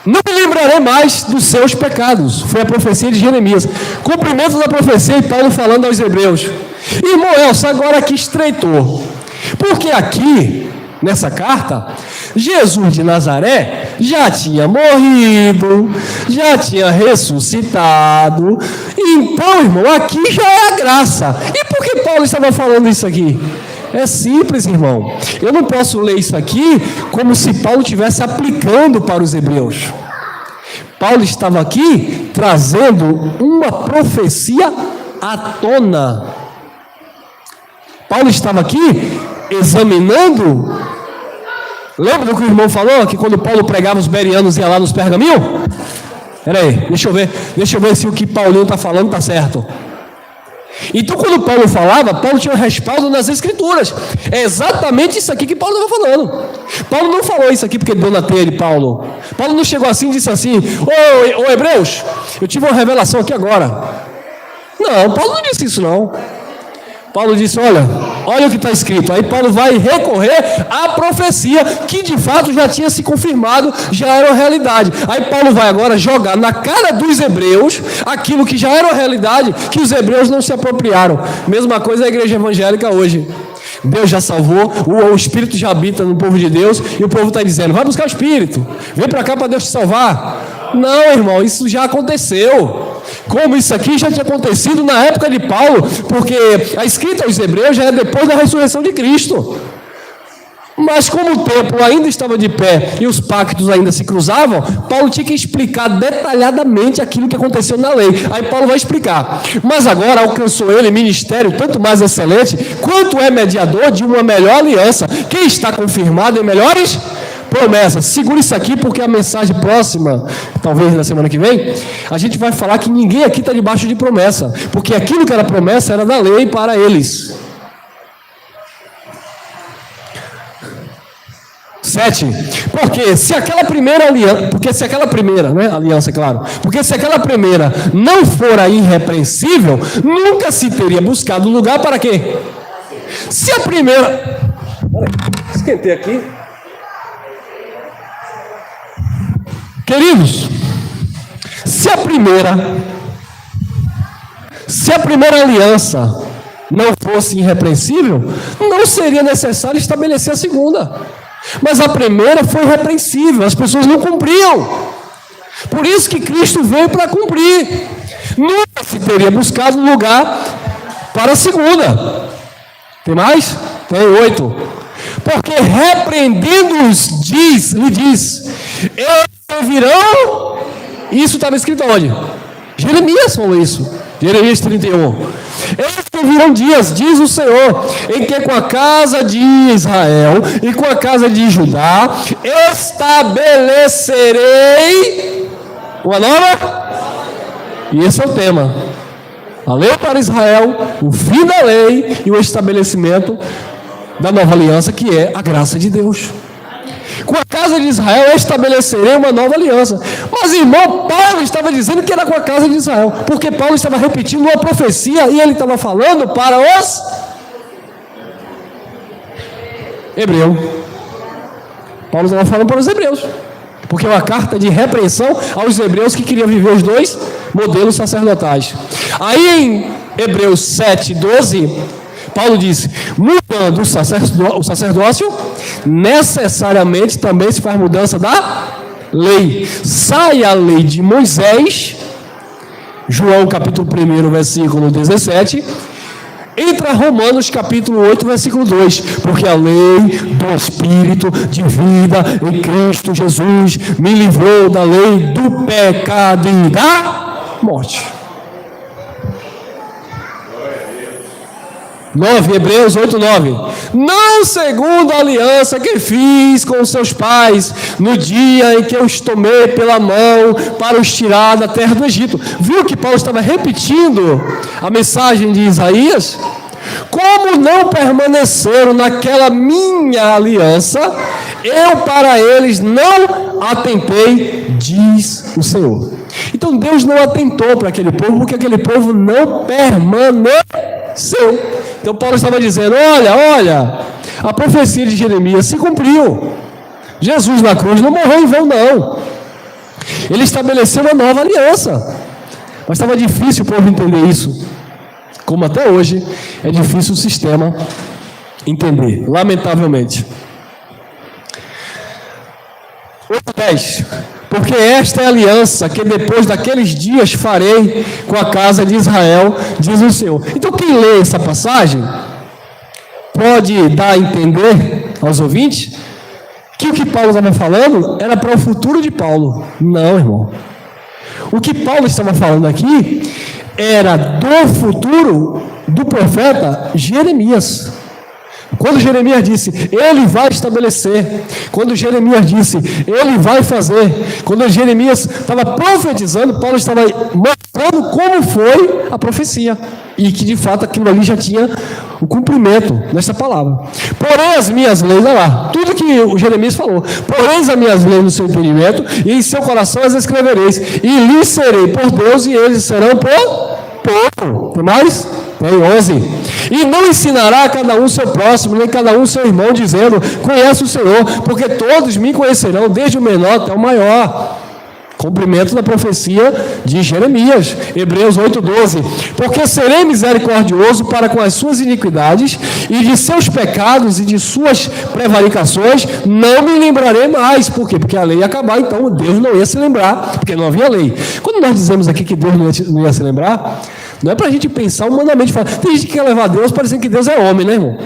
Não me lembrarei mais dos seus pecados. Foi a profecia de Jeremias. Cumprimento da profecia e Paulo falando aos hebreus. Irmão Elcio, agora aqui estreitou. Porque aqui, nessa carta, Jesus de Nazaré já tinha morrido, já tinha ressuscitado. Então, irmão, aqui já é a graça. E por que Paulo estava falando isso aqui? É simples, irmão. Eu não posso ler isso aqui como se Paulo estivesse aplicando para os hebreus. Paulo estava aqui trazendo uma profecia à tona. Paulo estava aqui examinando. Lembra do que o irmão falou? Que quando Paulo pregava, os bereanos iam lá nos pergaminhos? Peraí, deixa eu ver se o que Paulinho está falando está certo. Então, quando Paulo falava, Paulo tinha um respaldo nas Escrituras. É exatamente isso aqui que Paulo estava falando. Paulo não falou isso aqui porque deu na telha de Paulo. Paulo não chegou assim e disse assim: ô hebreus, eu tive uma revelação aqui agora. Não, Paulo não disse isso não. Paulo disse: olha o que está escrito. Aí Paulo vai recorrer à profecia que de fato já tinha se confirmado, já era uma realidade. Aí Paulo vai agora jogar na cara dos hebreus aquilo que já era uma realidade, que os hebreus não se apropriaram. Mesma coisa a igreja evangélica hoje. Deus já salvou, o Espírito já habita no povo de Deus, e o povo está dizendo: vai buscar o Espírito, vem para cá para Deus te salvar. Não, irmão, isso já aconteceu. Como isso aqui já tinha acontecido na época de Paulo, porque a escrita aos hebreus já é depois da ressurreição de Cristo. Mas como o templo ainda estava de pé e os pactos ainda se cruzavam, Paulo tinha que explicar detalhadamente aquilo que aconteceu na lei. Aí Paulo vai explicar. Mas agora alcançou ele ministério tanto mais excelente, quanto é mediador de uma melhor aliança, que está confirmado em melhores promessas. Segura isso aqui, porque a mensagem próxima, talvez na semana que vem, a gente vai falar que ninguém aqui está debaixo de promessa, porque aquilo que era promessa era da lei para eles. 7. Porque se aquela primeira aliança, porque se aquela primeira não fora irrepreensível, nunca se teria buscado lugar para quê? Se a primeira... Esquentei aqui. Queridos, se a primeira aliança não fosse irrepreensível, não seria necessário estabelecer a segunda. Mas a primeira foi irrepreensível, as pessoas não cumpriam. Por isso que Cristo veio para cumprir. Nunca se teria buscado lugar para a segunda. Tem mais? Tem 8. Porque repreendendo-os, lhe diz: eles virão. Isso estava escrito onde? Jeremias falou isso. Jeremias 31. Eles que virão dias, diz o Senhor, em que com a casa de Israel e com a casa de Judá estabelecerei uma nova. E esse é o tema: a lei para Israel, o fim da lei e o estabelecimento da nova aliança, que é a graça de Deus. Com a casa de Israel eu estabelecerei uma nova aliança. Mas, irmão, Paulo estava dizendo que era com a casa de Israel, porque Paulo estava repetindo uma profecia e ele estava falando para os hebreus. Paulo estava falando para os hebreus, porque é uma carta de repreensão aos hebreus que queriam viver os dois modelos sacerdotais. Aí em Hebreus 7, 12, Paulo disse: mudando o sacerdócio, necessariamente também se faz mudança da lei. Sai a lei de Moisés, João capítulo 1, versículo 17, entra Romanos capítulo 8, versículo 2, porque a lei do Espírito de vida em Cristo Jesus me livrou da lei do pecado e da morte. 9, Hebreus 8, 9. Não segundo a aliança que fiz com os seus pais, no dia em que eu os tomei pela mão para os tirar da terra do Egito. Viu que Paulo estava repetindo a mensagem de Isaías? Como não permaneceram naquela minha aliança, eu para eles não atentei, diz o Senhor. Então Deus não atentou para aquele povo, porque aquele povo não permaneceu. Então Paulo estava dizendo: olha, a profecia de Jeremias se cumpriu. Jesus na cruz não morreu em vão, não. Ele estabeleceu uma nova aliança. Mas estava difícil o povo entender isso. Como até hoje é difícil o sistema entender, lamentavelmente. 8:10. Porque esta é a aliança que depois daqueles dias farei com a casa de Israel, diz o Senhor. Então quem lê essa passagem pode dar a entender aos ouvintes que o que Paulo estava falando era para o futuro de Paulo. Não, irmão. O que Paulo estava falando aqui era do futuro do profeta Jeremias. Quando Jeremias disse, ele vai estabelecer. Quando Jeremias disse, ele vai fazer. Quando Jeremias estava profetizando, Paulo estava mostrando como foi a profecia. E que de fato aquilo ali já tinha o cumprimento dessa palavra. Porém as minhas leis, olha lá, tudo que o Jeremias falou. Porém as minhas leis no seu entendimento, e em seu coração as escrevereis. E lhes serei por Deus, e eles serão por povo. Tem mais? Tem 11. E não ensinará a cada um seu próximo, nem cada um seu irmão, dizendo, conhece o Senhor, porque todos me conhecerão, desde o menor até o maior. Cumprimento da profecia de Jeremias, Hebreus 8:12. Porque serei misericordioso para com as suas iniquidades, e de seus pecados e de suas prevaricações não me lembrarei mais. Por quê? Porque a lei ia acabar, então Deus não ia se lembrar, porque não havia lei. Quando nós dizemos aqui que Deus não ia se lembrar, não é para a gente pensar humanamente. Tem gente que quer levar Deus parecendo que Deus é homem, né, irmão?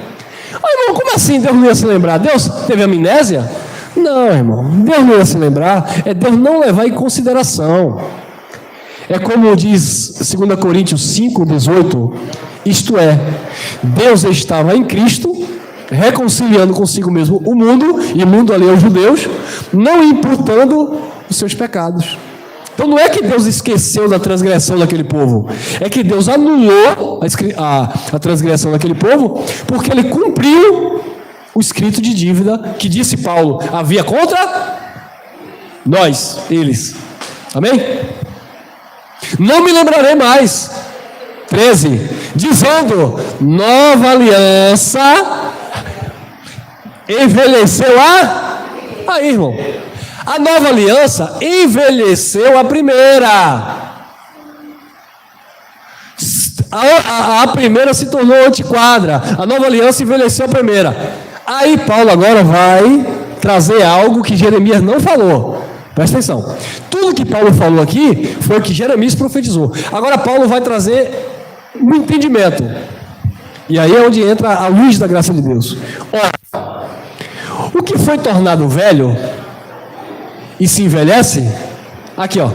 Irmão, como assim Deus não ia se lembrar? Deus teve amnésia? Não, irmão, Deus não ia se lembrar, é Deus não levar em consideração. É como diz 2 Coríntios 5:18, isto é, Deus estava em Cristo, reconciliando consigo mesmo o mundo, e o mundo ali é os judeus, não imputando os seus pecados. Então não é que Deus esqueceu da transgressão daquele povo, é que Deus anulou a transgressão daquele povo, porque ele cumpriu o escrito de dívida que disse Paulo, havia contra nós, eles. Amém? Não me lembrarei mais. 13. Dizendo, nova aliança envelheceu aí, irmão. A nova aliança envelheceu a primeira. A primeira se tornou antiquada. A nova aliança envelheceu a primeira. Aí Paulo agora vai trazer algo que Jeremias não falou. Presta atenção. Tudo que Paulo falou aqui foi o que Jeremias profetizou. Agora Paulo vai trazer um entendimento. E aí é onde entra a luz da graça de Deus. Ora, o que foi tornado velho e se envelhece, aqui ó,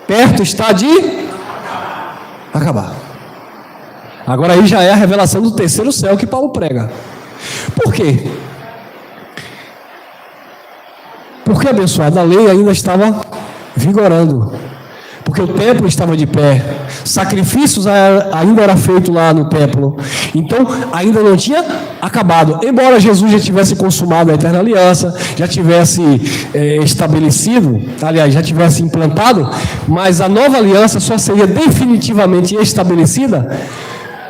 perto está de acabar. Agora aí já é a revelação do terceiro céu que Paulo prega. Por quê? Porque, abençoado, a lei ainda estava vigorando. Porque o templo estava de pé. Sacrifícios ainda eram feitos lá no templo. Então, ainda não tinha acabado. Embora Jesus já tivesse consumado a eterna aliança, já tivesse estabelecido, aliás, já tivesse implantado, mas a nova aliança só seria definitivamente estabelecida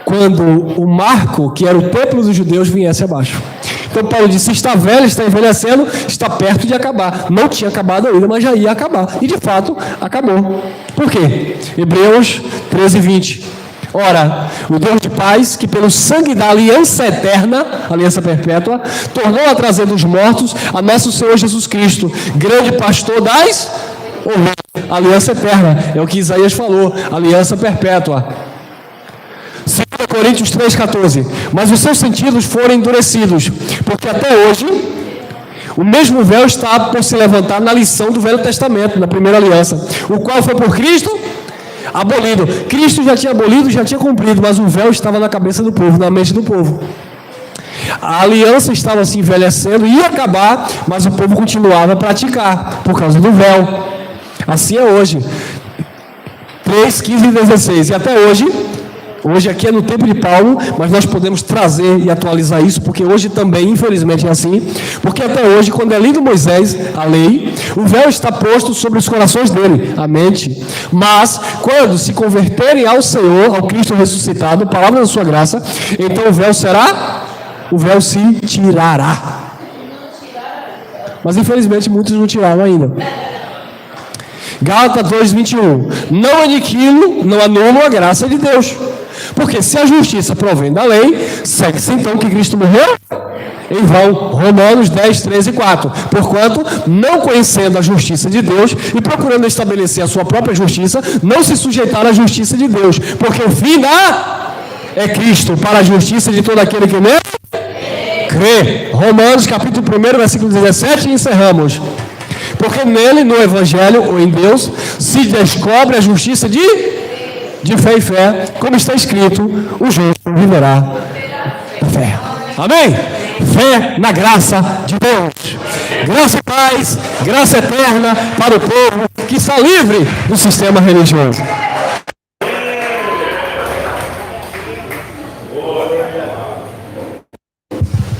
quando o marco, que era o templo dos judeus, viesse abaixo. Então Paulo disse, está velho, está envelhecendo, está perto de acabar. Não tinha acabado ainda, mas já ia acabar. E de fato, acabou. Por quê? Hebreus 13:20. Ora, o Deus de paz, que pelo sangue da aliança eterna, aliança perpétua, tornou a trazer dos mortos a nosso Senhor Jesus Cristo, grande pastor das ovelhas. Aliança eterna, é o que Isaías falou, aliança perpétua. 2 Coríntios 3,14. Mas os seus sentidos foram endurecidos, porque até hoje o mesmo véu está por se levantar na lição do Velho Testamento, na primeira aliança, o qual foi por Cristo abolido. Cristo já tinha abolido, já tinha cumprido, mas o véu estava na cabeça do povo, na mente do povo. A aliança estava se envelhecendo, ia acabar, mas o povo continuava a praticar, por causa do véu. Assim é hoje. 3, 15 e 16. E até hoje aqui é no tempo de Paulo, mas nós podemos trazer e atualizar isso, porque hoje também, infelizmente, é assim. Porque até hoje, quando é lido Moisés, a lei, o véu está posto sobre os corações dele, a mente. Mas, quando se converterem ao Senhor, ao Cristo ressuscitado, palavra da sua graça, então o véu se tirará. Mas, infelizmente, muitos não tiraram ainda. Gálatas 2:21. Não aniquilo, não anulo a graça de Deus. Porque se a justiça provém da lei, segue-se então que Cristo morreu em vão. Romanos 10, 13 e 4. Porquanto, não conhecendo a justiça de Deus e procurando estabelecer a sua própria justiça, não se sujeitaram à justiça de Deus. Porque o fim é Cristo, para a justiça de todo aquele que nele crê. Romanos capítulo 1, versículo 17, e encerramos. Porque nele, no Evangelho, ou em Deus, se descobre a justiça de fé e fé, como está escrito, o justo viverá da fé. Amém? Fé na graça de Deus. Graça e paz, graça eterna para o povo que está livre do sistema religioso.